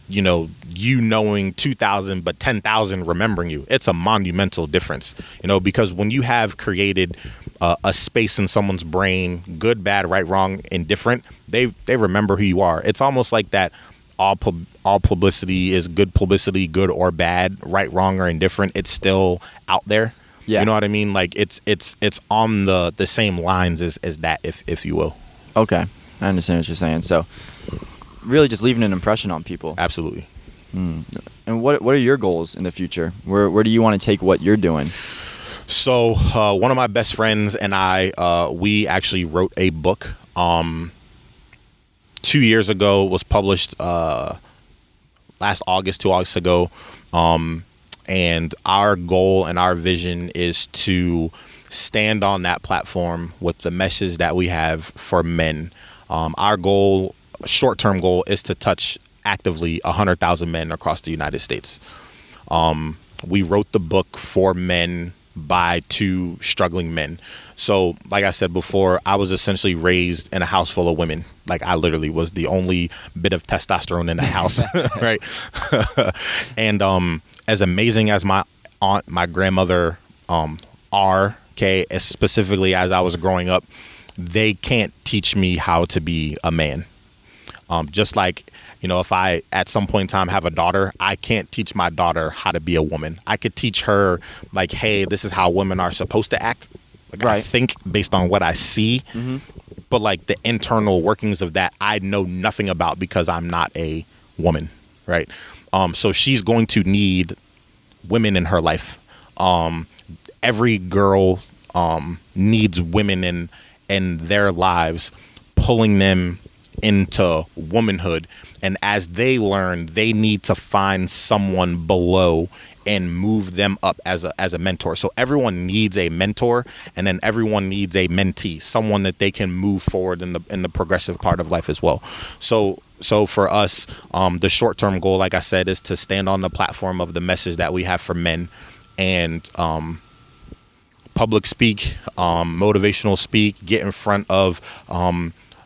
you knowing 2,000, but 10,000 remembering you. It's a monumental difference, because when you have created a space in someone's brain, good, bad, right, wrong, indifferent, they remember who you are. It's almost like that all publicity is good publicity, good or bad, right, wrong, or indifferent. It's still out there. Yeah. You know what I mean? Like it's on the same lines as that, if you will. Okay. I understand what you're saying. So really just leaving an impression on people. Absolutely. And what are your goals in the future? Where do you want to take what you're doing? So one of my best friends and I, we actually wrote a book 2 years ago. It was published last August, 2 August ago. And our goal and our vision is to stand on that platform with the message that we have for men. Our goal, short-term goal, is to touch actively 100,000 men across the United States. We wrote the book for men by two struggling men. So, like I said before, I was essentially raised in a house full of women. Like, I literally was the only bit of testosterone in the house, right? And as amazing as my aunt, my grandmother are, okay, specifically as I was growing up, they can't teach me how to be a man. Just like, if I at some point in time have a daughter, I can't teach my daughter how to be a woman. I could teach her, like, hey, this is how women are supposed to act. Like, right. I think based on what I see, but like the internal workings of that, I know nothing about because I'm not a woman, right? So she's going to need women in her life. Every girl needs women in their lives, pulling them into womanhood. And as they learn, they need to find someone below and move them up as a mentor. So everyone needs a mentor, and then everyone needs a mentee, someone that they can move forward in the progressive part of life as well. So for us, the short-term goal, like I said, is to stand on the platform of the message that we have for men, and public speak, motivational speak, get in front of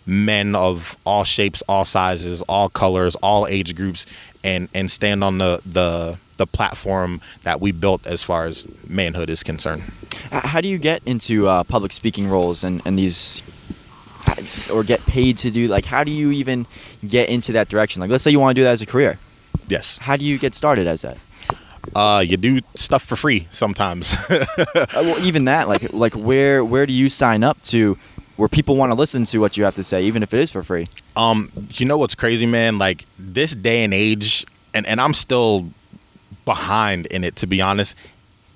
men of all shapes, all sizes, all colors, all age groups, and stand on the platform that we built as far as manhood is concerned. How do you get into public speaking roles and these, or get paid to do, like, how do you even get into that direction? Like, let's say you want to do that as a career. Yes. How do you get started as that? You do stuff for free sometimes. Well, even that, like where do you sign up to where people want to listen to what you have to say, even if it is for free? You know what's crazy, man? Like, this day and age, and I'm still behind in it, to be honest.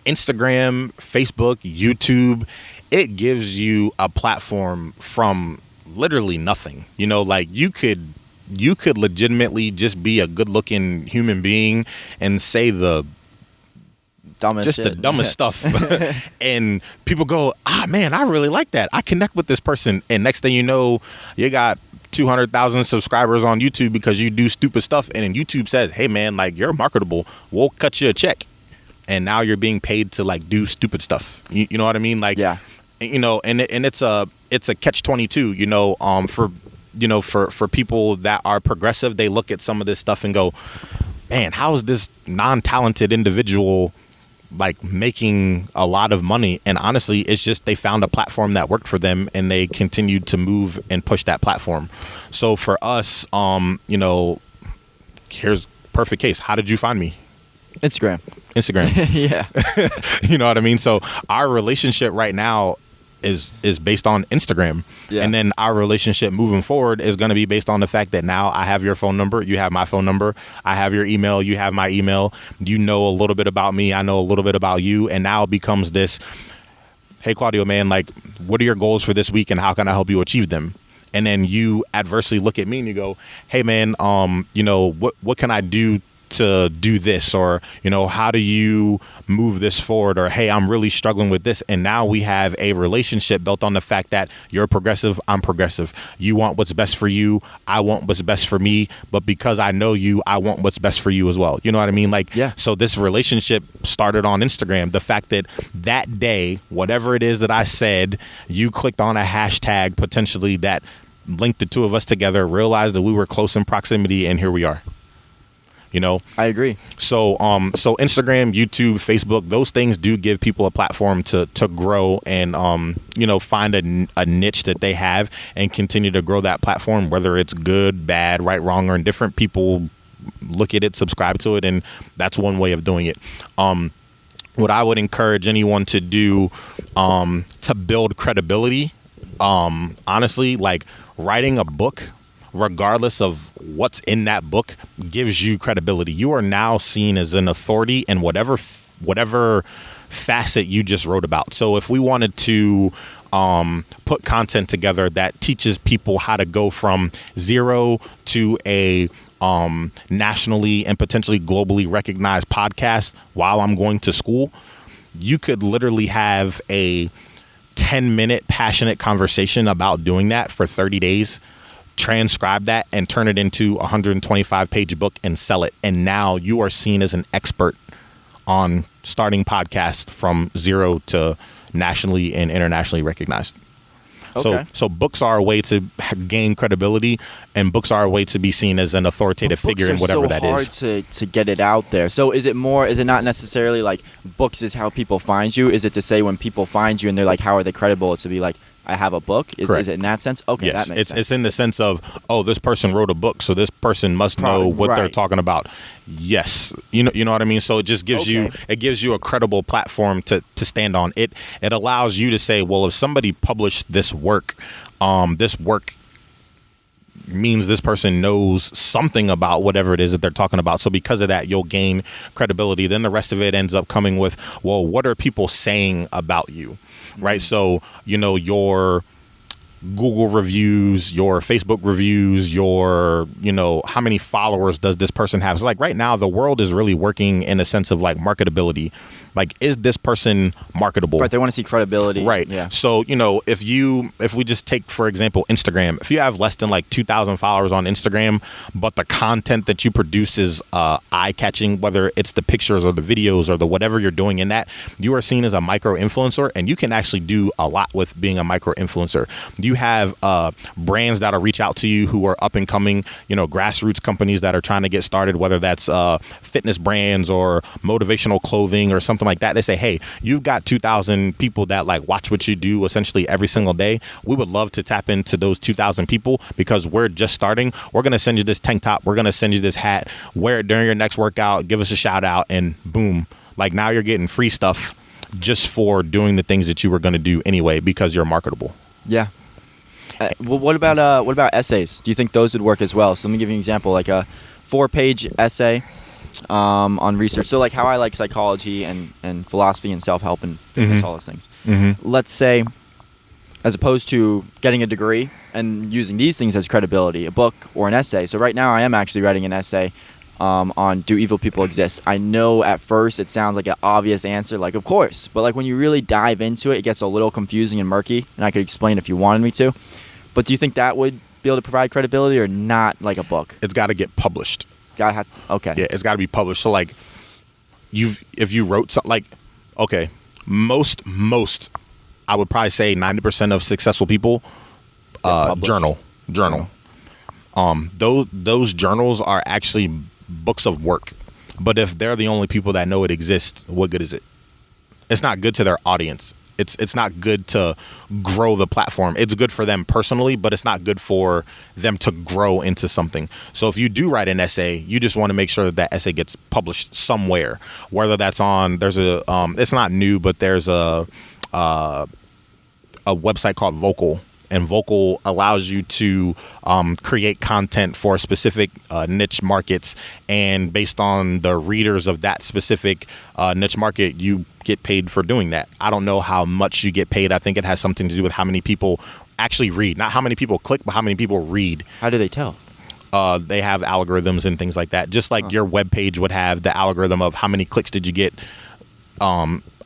Instagram, Facebook, YouTube, it gives you a platform from literally nothing. Like you could legitimately just be a good looking human being and say the dumbest stuff. And people go, man, I really like that. I connect with this person. And next thing you know, you got 200,000 subscribers on YouTube because you do stupid stuff. And then YouTube says, hey man, like you're marketable. We'll cut you a check. And now you're being paid to like do stupid stuff. You know what I mean? Like, yeah. And it's a catch-22, for people that are progressive, they look at some of this stuff and go, man, how is this non-talented individual like making a lot of money? And honestly, it's just they found a platform that worked for them and they continued to move and push that platform. So for us, here's perfect case. How did you find me? Instagram. Yeah. You know what I mean? So our relationship right now is based on Instagram. Yeah. And then our relationship moving forward is going to be based on the fact that now I have your phone number, you have my phone number, I have your email, you have my email, you know a little bit about me, I know a little bit about you, and now it becomes this, hey Claudio, man, like what are your goals for this week and how can I help you achieve them? And then you adversely look at me and you go, hey man, what can I do to do this? Or, how do you move this forward? Or, hey, I'm really struggling with this. And now we have a relationship built on the fact that you're progressive, I'm progressive. You want what's best for you, I want what's best for me. But because I know you, I want what's best for you as well. You know what I mean? Like, yeah. So this relationship started on Instagram. The fact that day, whatever it is that I said, you clicked on a hashtag potentially that linked the two of us together, realized that we were close in proximity, and here we are. I agree. So Instagram, YouTube, Facebook, those things do give people a platform to grow and find a niche that they have and continue to grow that platform, whether it's good, bad, right, wrong, or indifferent. People look at it, subscribe to it, and that's one way of doing it. What I would encourage anyone to do to build credibility, honestly, like writing a book, regardless of what's in that book, gives you credibility. You are now seen as an authority in whatever facet you just wrote about. So if we wanted to put content together that teaches people how to go from zero to a nationally and potentially globally recognized podcast while I'm going to school, you could literally have a 10-minute passionate conversation about doing that for 30 days, transcribe that and turn it into a 125-page book and sell it. And now you are seen as an expert on starting podcasts from zero to nationally and internationally recognized. Okay. So books are a way to gain credibility, and books are a way to be seen as an authoritative figure in whatever that is. Books are so hard to get it out there. So is it not necessarily like books is how people find you? Is it to say when people find you and they're like, how are they credible? It's to be like, I have a book? Is it in that sense? Okay, yes, that makes sense. It's in the sense of, this person wrote a book, so this person must know what they're talking about. Yes. You know what I mean? So it just gives you a credible platform to stand on. It allows you to say, well, if somebody published this work means this person knows something about whatever it is that they're talking about. So because of that, you'll gain credibility. Then the rest of it ends up coming with, well, what are people saying about you? Right. So, your Google reviews, your Facebook reviews, your, how many followers does this person have? So like right now, the world is really working in a sense of like marketability. Like, is this person marketable? Right. They want to see credibility. Right. Yeah. So, if we just take, for example, Instagram, if you have less than like 2,000 followers on Instagram, but the content that you produce is eye catching, whether it's the pictures or the videos or the whatever you're doing in that, you are seen as a micro influencer, and you can actually do a lot with being a micro influencer. You have brands that'll reach out to you who are up and coming, grassroots companies that are trying to get started, whether that's fitness brands or motivational clothing or something like that. They say, hey, you've got 2,000 people that like watch what you do essentially every single day. We would love to tap into those 2,000 people because we're just starting. We're going to send you this tank top. We're going to send you this hat. Wear it during your next workout. Give us a shout out, and boom. Like now you're getting free stuff just for doing the things that you were going to do anyway because you're marketable. Yeah. Well, what about essays? Do you think those would work as well? So let me give you an example, like a 4-page essay on research. So like how I like psychology and philosophy and self-help and fitness, all those things. Let's say, as opposed to getting a degree and using these things as credibility, a book or an essay. So right now I am actually writing an essay on do evil people exist. I know at first it sounds like an obvious answer, like of course, but like when you really dive into it, it gets a little confusing and murky, and I could explain if you wanted me to. But do you think that would be able to provide credibility or not, like a book? It's got to get published. Okay. Yeah, it's got to be published. So like if you wrote something like, okay, most I would probably say 90% of successful people journal. Those journals are actually books of work. But if they're the only people that know it exists, what good is it? It's not good to their audience. It's not good to grow the platform. It's good for them personally, but it's not good for them to grow into something. So if you do write an essay, you just want to make sure that that essay gets published somewhere, whether that's on, it's not new, but there's a website called Vocal. And Vocal allows you to create content for specific niche markets. And based on the readers of that specific niche market, you get paid for doing that. I don't know how much you get paid. I think it has something to do with how many people actually read. Not how many people click, but how many people read. How do they tell? They have algorithms and things like that. Just like your web page would have the algorithm of how many clicks did you get.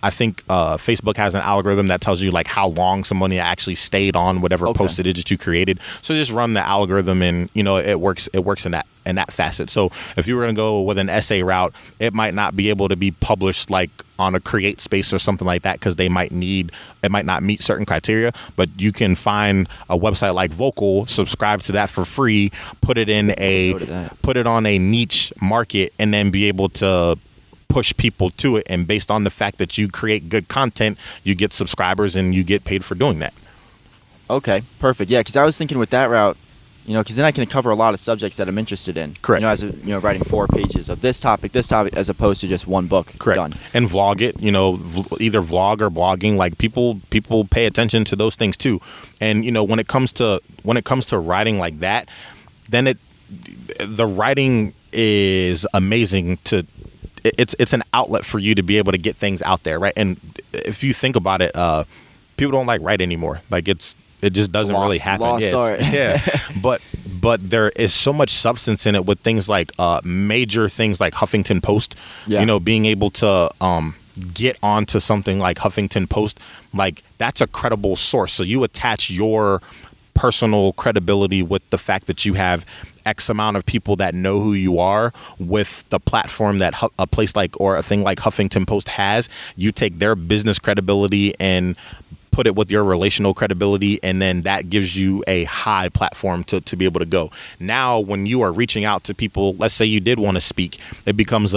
I think Facebook has an algorithm that tells you like how long somebody actually stayed on whatever post it is that you created. So just run the algorithm, and it works in that facet. So if you were going to go with an essay route, it might not be able to be published like on a Create Space or something like that, because it might not meet certain criteria. But you can find a website like Vocal, subscribe to that for free, put it on a niche market, and then be able to push people to it. And based on the fact that you create good content, you get subscribers and you get paid for doing that. Okay, perfect. Yeah, because I was thinking with that route, because then I can cover a lot of subjects that I'm interested in. Correct. As writing 4 pages of this topic, as opposed to just one book. Correct. Done. And vlog it, either vlog or blogging. Like people pay attention to those things too. And when it comes to writing like that, then the writing is amazing to. It's an outlet for you to be able to get things out there, right? And if you think about it, people don't like write anymore. Like it just doesn't really happen. Lost art. Yeah. But there is so much substance in it with things like major things like Huffington Post. Yeah. Being able to get onto something like Huffington Post, like that's a credible source. So you attach your personal credibility with the fact that you have X amount of people that know who you are with the platform that a place like or a thing like Huffington Post has. You take their business credibility and put it with your relational credibility, and then that gives you a high platform to be able to go. Now, when you are reaching out to people, let's say you did want to speak, it becomes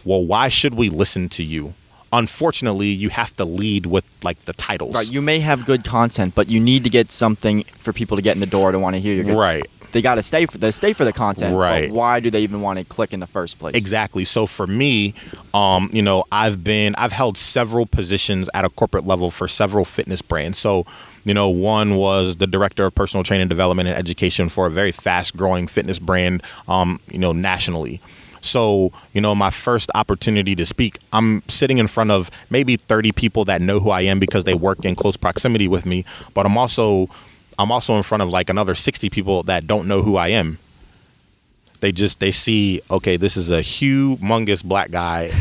why should we listen to you? Unfortunately, you have to lead with like the titles. Right. You may have good content, but you need to get something for people to get in the door to want to hear your good. Right. They got to stay for the content. Right. But why do they even want to click in the first place? Exactly. So for me, I've held several positions at a corporate level for several fitness brands. So, one was the director of personal training development and education for a very fast growing fitness brand, nationally. So, my first opportunity to speak, I'm sitting in front of maybe 30 people that know who I am because they work in close proximity with me. But I'm also in front of like another 60 people that don't know who I am. They see, okay, this is a humongous black guy.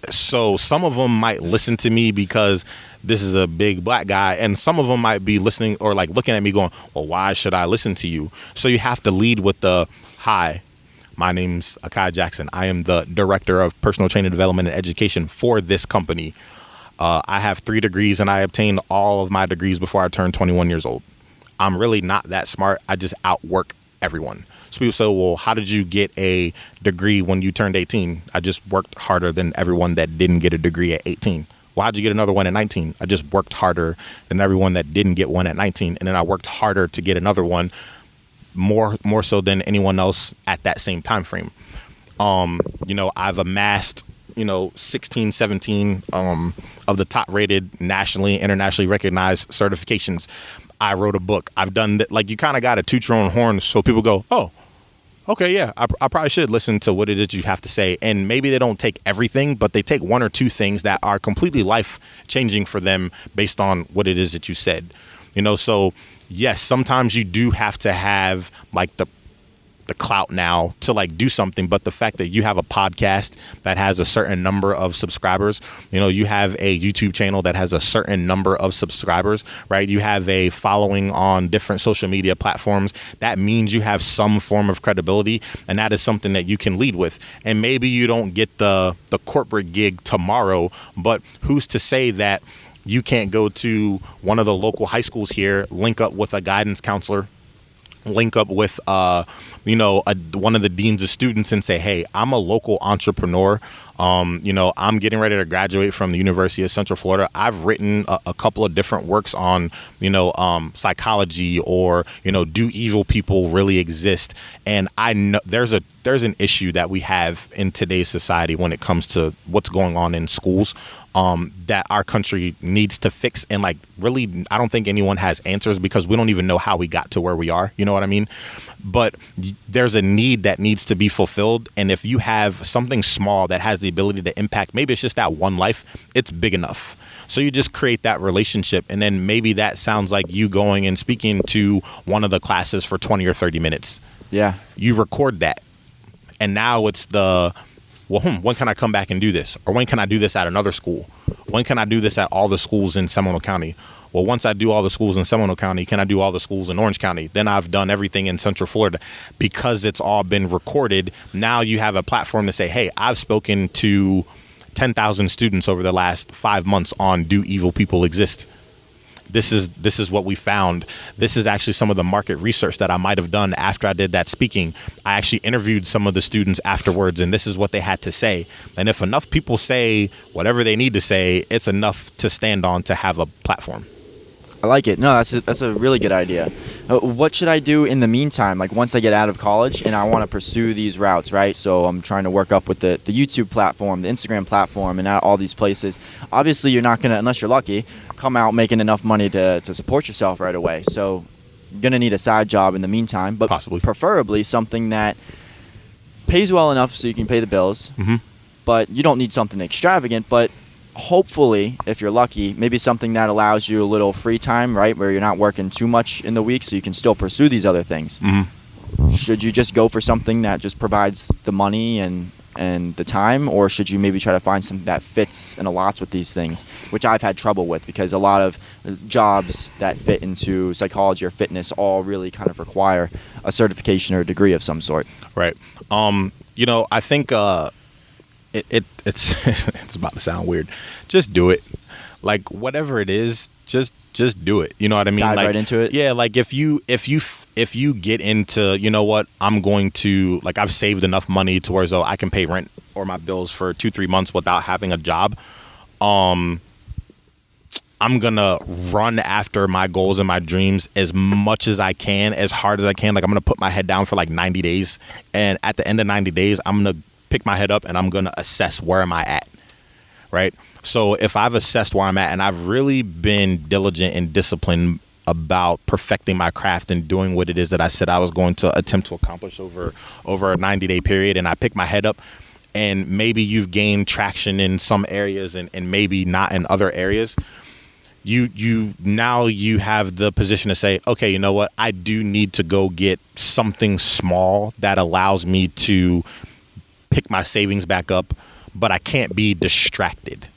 So some of them might listen to me because this is a big black guy. And some of them might be listening or like looking at me going, well, why should I listen to you? So you have to lead with hi, my name's Akai Jackson. I am the director of personal training development and education for this company. I have 3 degrees and I obtained all of my degrees before I turned 21 years old. I'm really not that smart. I just outwork everyone. So people say, well, how did you get a degree when you turned 18? I just worked harder than everyone that didn't get a degree at 18. Well, how'd you get another one at 19? I just worked harder than everyone that didn't get one at 19. And then I worked harder to get another one, more so than anyone else at that same time frame. I've amassed 16, 17 of the top rated nationally, internationally recognized certifications. I wrote a book. I've done that. Like, you kind of got to toot your own horn so people go, oh, okay, yeah, I probably should listen to what it is you have to say. And maybe they don't take everything, but they take one or two things that are completely life changing for them based on what it is that you said. So yes, sometimes you do have to have like the clout now to like do something, but the fact that you have a podcast that has a certain number of subscribers, you have a YouTube channel that has a certain number of subscribers, right? You have a following on different social media platforms. That means you have some form of credibility, and that is something that you can lead with. And maybe you don't get the corporate gig tomorrow, but who's to say that you can't go to one of the local high schools here, link up with a guidance counselor, link up with one of the deans of students and say, hey, I'm a local entrepreneur. I'm getting ready to graduate from the University of Central Florida. I've written a couple of different works on psychology, or do evil people really exist? And I know there's an issue that we have in today's society when it comes to what's going on in schools, that our country needs to fix. And like, really, I don't think anyone has answers, because we don't even know how we got to where we are. You know what I mean? But there's a need that needs to be fulfilled. And if you have something small that has the ability to impact, maybe it's just that one life, it's big enough. So you just create that relationship. And then maybe that sounds like you going and speaking to one of the classes for 20 or 30 minutes. Yeah. You record that. And now it's when can I come back and do this? Or when can I do this at another school? When can I do this at all the schools in Seminole County? Well, once I do all the schools in Seminole County, can I do all the schools in Orange County? Then I've done everything in Central Florida. Because it's all been recorded, now you have a platform to say, hey, I've spoken to 10,000 students over the last 5 months on Do Evil People Exist? This is what we found. This is actually some of the market research that I might have done after I did that speaking. I actually interviewed some of the students afterwards, and this is what they had to say. And if enough people say whatever they need to say, it's enough to stand on to have a platform. I like it. No, that's a really good idea. What should I do in the meantime? Like, once I get out of college and I want to pursue these routes, right? So I'm trying to work up with the YouTube platform, the Instagram platform, and all these places. Obviously, you're not going to, unless you're lucky, come out making enough money to support yourself right away. So you're going to need a side job in the meantime, but possibly, preferably something that pays well enough so you can pay the bills. Mm-hmm. But you don't need something extravagant, but hopefully, if you're lucky, maybe something that allows you a little free time, right, where you're not working too much in the week, so you can still pursue these other things. Mm-hmm. Should you just go for something that just provides the money and the time, or should you maybe try to find something that fits and allots with these things, which I've had trouble with, because a lot of jobs that fit into psychology or fitness all really kind of require a certification or a degree of some sort. Right. I think it's it's about to sound weird. Just do it. Like, whatever it is, just do it. You know what I mean? Dive like, right into it. Yeah. Like, if you get into, you know what, I'm going to, like, I've saved enough money to where I can pay rent or my bills for 2-3 months without having a job. I'm gonna run after my goals and my dreams as much as I can, as hard as I can. Like, I'm gonna put my head down for like 90 days, and at the end of 90 days, I'm gonna pick my head up and I'm going to assess where am I at, right? So if I've assessed where I'm at and I've really been diligent and disciplined about perfecting my craft and doing what it is that I said I was going to attempt to accomplish over a 90-day period, and I pick my head up, and maybe you've gained traction in some areas and maybe not in other areas, you have the position to say, okay, you know what? I do need to go get something small that allows me to pick my savings back up, but I can't be distracted.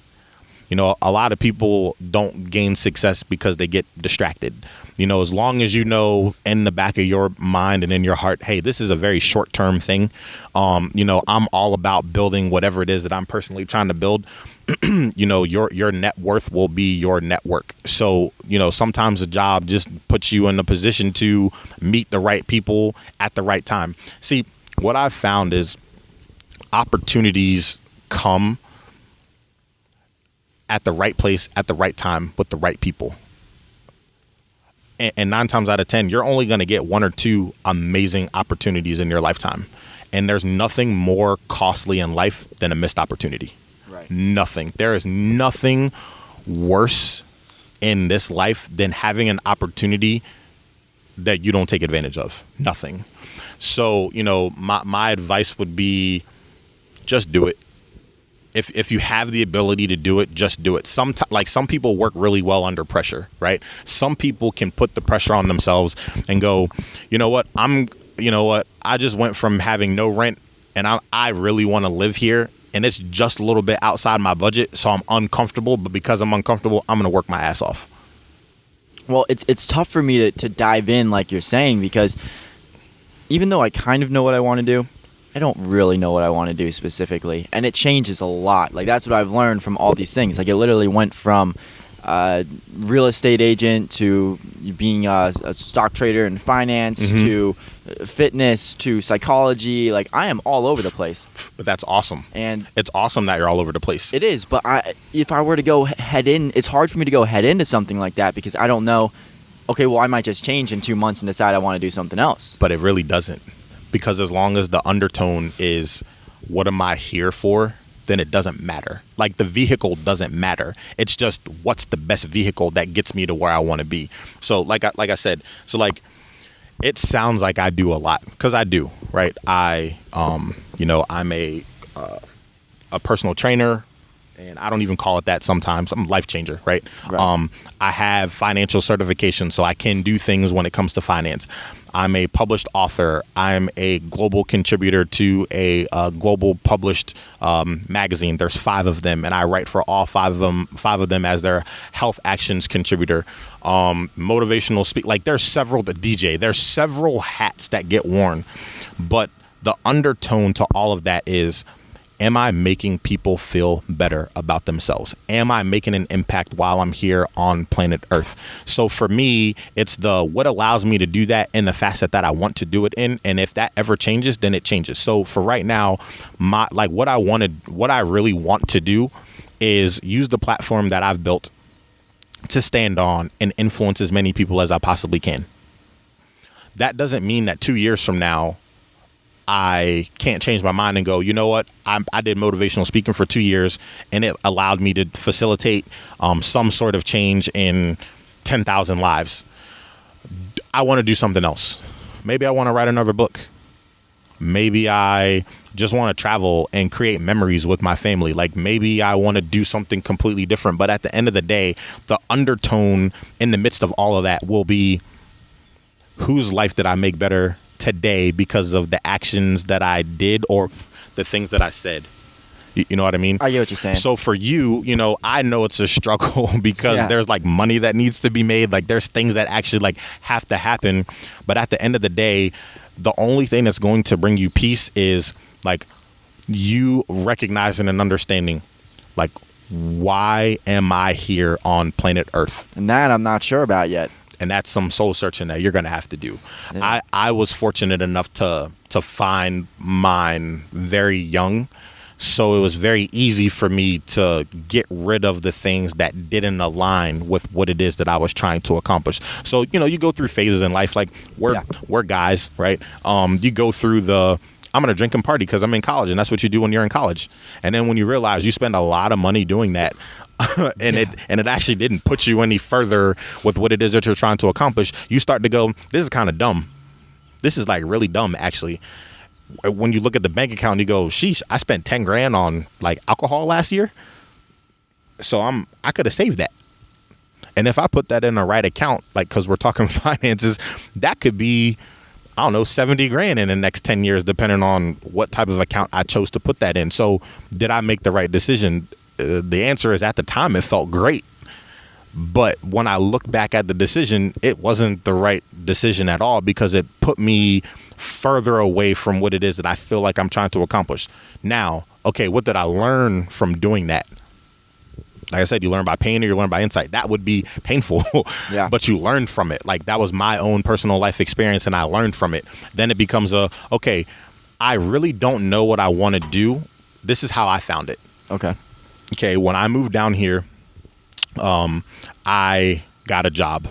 A lot of people don't gain success because they get distracted. As long as you know in the back of your mind and in your heart, hey, this is a very short-term thing. I'm all about building whatever it is that I'm personally trying to build. Your net worth will be your network. So, sometimes a job just puts you in a position to meet the right people at the right time. See, what I've found is opportunities come at the right place at the right time with the right people. And 9 times out of 10, you're only going to get 1 or 2 amazing opportunities in your lifetime. And there's nothing more costly in life than a missed opportunity. Right. Nothing. There is nothing worse in this life than having an opportunity that you don't take advantage of? Nothing. So, my advice would be just do it. If you have the ability to do it, just do it. Some people work really well under pressure, right? Some people can put the pressure on themselves and go, I just went from having no rent and I really want to live here. And it's just a little bit outside my budget. So I'm uncomfortable. But because I'm uncomfortable, I'm going to work my ass off. Well, it's tough for me to dive in like you're saying, because even though I kind of know what I want to do, I don't really know what I want to do specifically, and it changes a lot. Like, that's what I've learned from all these things. Like, it literally went from real estate agent to being a stock trader in finance to fitness to psychology. Like, I am all over the place. But that's awesome. And it's awesome that you're all over the place. It is, but if I were to go head in, it's hard for me to go head into something like that because I don't know, okay, well, I might just change in 2 months and decide I want to do something else. But it really doesn't. Because as long as the undertone is, what am I here for, then it doesn't matter. Like, the vehicle doesn't matter. It's just, what's the best vehicle that gets me to where I want to be. So like I said, it sounds like I do a lot, because I do, right? I'm a personal trainer, and I don't even call it that sometimes. I'm a life changer, right? I have financial certification, so I can do things when it comes to finance. I'm a published author. I'm a global contributor to a global published magazine. There's 5 of them, and I write for all 5 of them as their health actions contributor. Motivational speak. Like, there's several, the DJ. There's several hats that get worn, but the undertone to all of that is, am I making people feel better about themselves? Am I making an impact while I'm here on planet Earth? So for me, it's what allows me to do that in the facet that I want to do it in. And if that ever changes, then it changes. So for right now, what I really want to do is use the platform that I've built to stand on and influence as many people as I possibly can. That doesn't mean that 2 years from now, I can't change my mind and go, you know what? I did motivational speaking for 2 years, and it allowed me to facilitate some sort of change in 10,000 lives. I want to do something else. Maybe I want to write another book. Maybe I just want to travel and create memories with my family. Like, maybe I want to do something completely different. But at the end of the day, the undertone in the midst of all of that will be, whose life did I make better today because of the actions that I did or the things that I said? You know what I mean? I get what you're saying. So for you, I know it's a struggle because there's like money that needs to be made. Like, there's things that actually like have to happen. But at the end of the day, the only thing that's going to bring you peace is like you recognizing and understanding, like, why am I here on planet Earth? And that I'm not sure about yet. And that's some soul searching that you're going to have to do. Yeah. I was fortunate enough to find mine very young. So it was very easy for me to get rid of the things that didn't align with what it is that I was trying to accomplish. So, you go through phases in life, like we're guys, right? You go through I'm going to drink and party because I'm in college, and that's what you do when you're in college. And then when you realize you spend a lot of money doing that, it actually didn't put you any further with what it is that you're trying to accomplish, you start to go, this is kind of dumb. This is like really dumb, actually. When you look at the bank account, you go, sheesh, I spent 10 grand on like alcohol last year. So I could have saved that. And if I put that in the right account, like, cause we're talking finances, that could be, I don't know, 70 grand in the next 10 years, depending on what type of account I chose to put that in. So did I make the right decision? The answer is, at the time, it felt great. But when I look back at the decision, it wasn't the right decision at all, because it put me further away from what it is that I feel like I'm trying to accomplish. Now, okay, what did I learn from doing that? Like I said, you learn by pain or you learn by insight. That would be painful, but you learn from it. Like, that was my own personal life experience, and I learned from it. Then it becomes okay, I really don't know what I want to do. This is how I found it. Okay, when I moved down here, I got a job.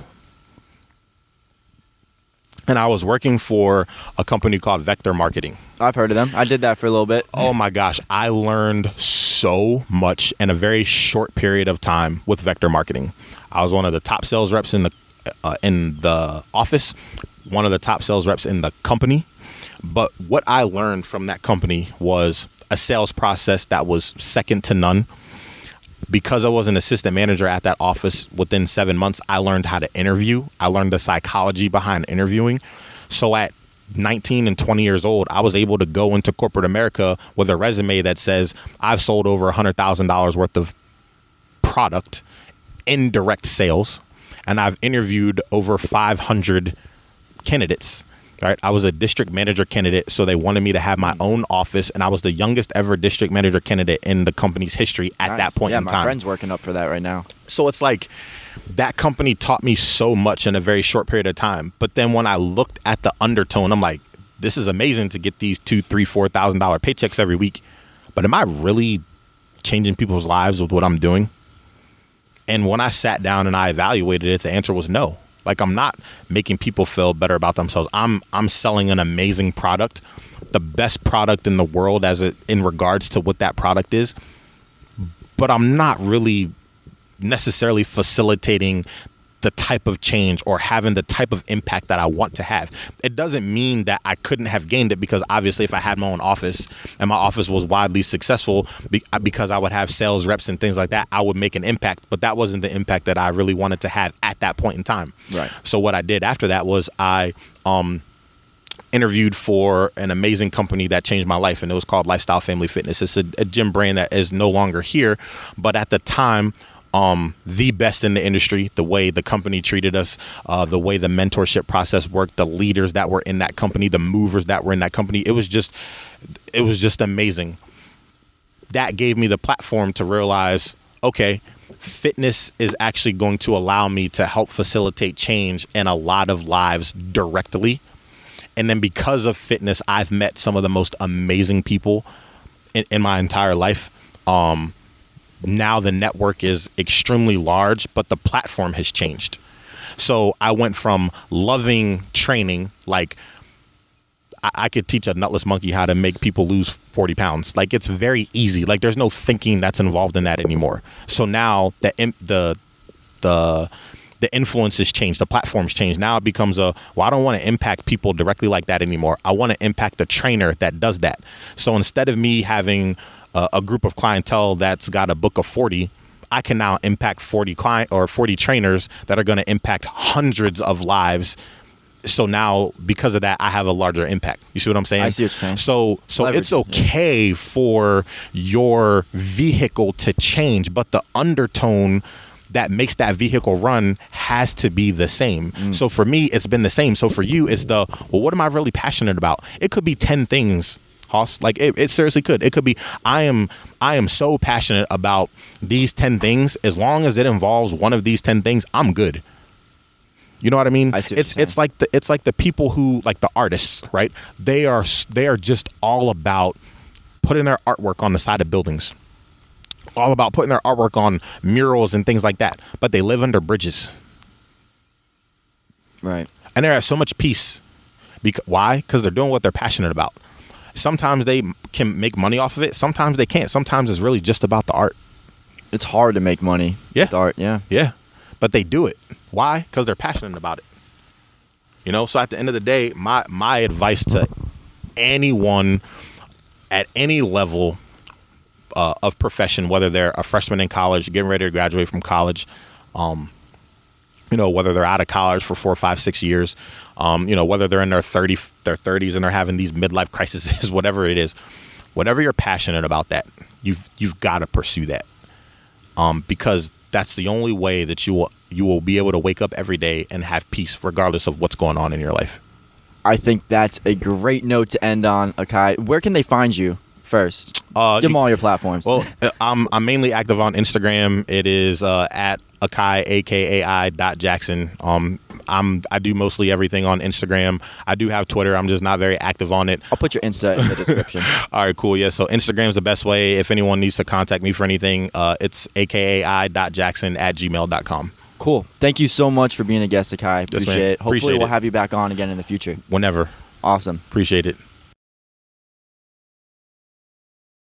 And I was working for a company called Vector Marketing. I've heard of them. I did that for a little bit. Oh my gosh. I learned so much in a very short period of time with Vector Marketing. I was one of the top sales reps in the office. one of the top sales reps in the company. But what I learned from that company was a sales process that was second to none. Because I was an assistant manager at that office, within 7 months, I learned how to interview. I learned the psychology behind interviewing. So at 19 and 20 years old, I was able to go into corporate America with a resume that says I've sold over $100,000 worth of product in direct sales, and I've interviewed over 500 candidates. Right, I was a district manager candidate, so they wanted me to have my own office, and I was the youngest ever district manager candidate in the company's history at that point in time. Yeah, my friend's working up for that right now. So it's like that company taught me so much in a very short period of time. But then when I looked at the undertone, I'm like, this is amazing to get these $2,000, $3,000, $4,000 paychecks every week. But am I really changing people's lives with what I'm doing? And when I sat down and I evaluated it, the answer was no. Like, I'm not making people feel better about themselves. I'm selling an amazing product, the best product in the world in regards to what that product is. But I'm not really necessarily facilitating the type of change or having the type of impact that I want to have. It doesn't mean that I couldn't have gained it, because obviously if I had my own office and my office was widely successful because I would have sales reps and things like that, I would make an impact. But that wasn't the impact that I really wanted to have at that point in time. Right. So what I did after that was I interviewed for an amazing company that changed my life, and it was called Lifestyle Family Fitness. It's a gym brand that is no longer here, but at the time, the best in the industry, the way the company treated us, the way the mentorship process worked, the leaders that were in that company, the movers that were in that company. It was just amazing. That gave me the platform to realize, okay, fitness is actually going to allow me to help facilitate change in a lot of lives directly. And then because of fitness, I've met some of the most amazing people in my entire life. Now the network is extremely large, but the platform has changed. So I went from loving training, like I could teach a nutless monkey how to make people lose 40 pounds. Like, it's very easy. Like, there's no thinking that's involved in that anymore. So now the influence has changed. The platform's changed. Now it becomes I don't want to impact people directly like that anymore. I want to impact the trainer that does that. So instead of me having a group of clientele that's got a book of 40, I can now impact 40 trainers that are going to impact hundreds of lives. So now, because of that, I have a larger impact. You see what I'm saying? I see what you're saying. So it's okay for your vehicle to change, but the undertone that makes that vehicle run has to be the same. So for me, it's been the same. So for you, it's what am I really passionate about? It could be 10 things, Hoss. Like, it seriously could. It could be, I am so passionate about these 10 things. As long as it involves one of these 10 things, I'm good. You know what I mean? I see what it's like the people who, like the artists, right? They are just all about putting their artwork on the side of buildings. All about putting their artwork on murals and things like that. But they live under bridges. Right. And they have so much peace. Why? Because they're doing what they're passionate about. Sometimes they can make money off of it. Sometimes they can't. Sometimes it's really just about the art. It's hard to make money with art, yeah. Yeah. But they do it. Why? Because they're passionate about it. You know, so at the end of the day, my advice to anyone at any level of profession, whether they're a freshman in college, getting ready to graduate from college, whether they're out of college for 4, 5, 6 years, whether they're in their 30s and they're having these midlife crises, whatever it is, whatever you're passionate about, that you've got to pursue that, because that's the only way that you will be able to wake up every day and have peace, regardless of what's going on in your life. I think that's a great note to end on, Akai. Where can they find you first? Give them all your platforms. Well, I'm mainly active on Instagram. It is at Akai, Akai.Jackson. I do mostly everything on Instagram. I do have Twitter. I'm just not very active on it. I'll put your Insta in the description. All right, cool. Yeah, so Instagram's the best way. If anyone needs to contact me for anything, it's akai.jackson@gmail.com. Cool. Thank you so much for being a guest, Akai. Appreciate it. Hopefully we'll have you back on again in the future. Whenever. Awesome. Appreciate it.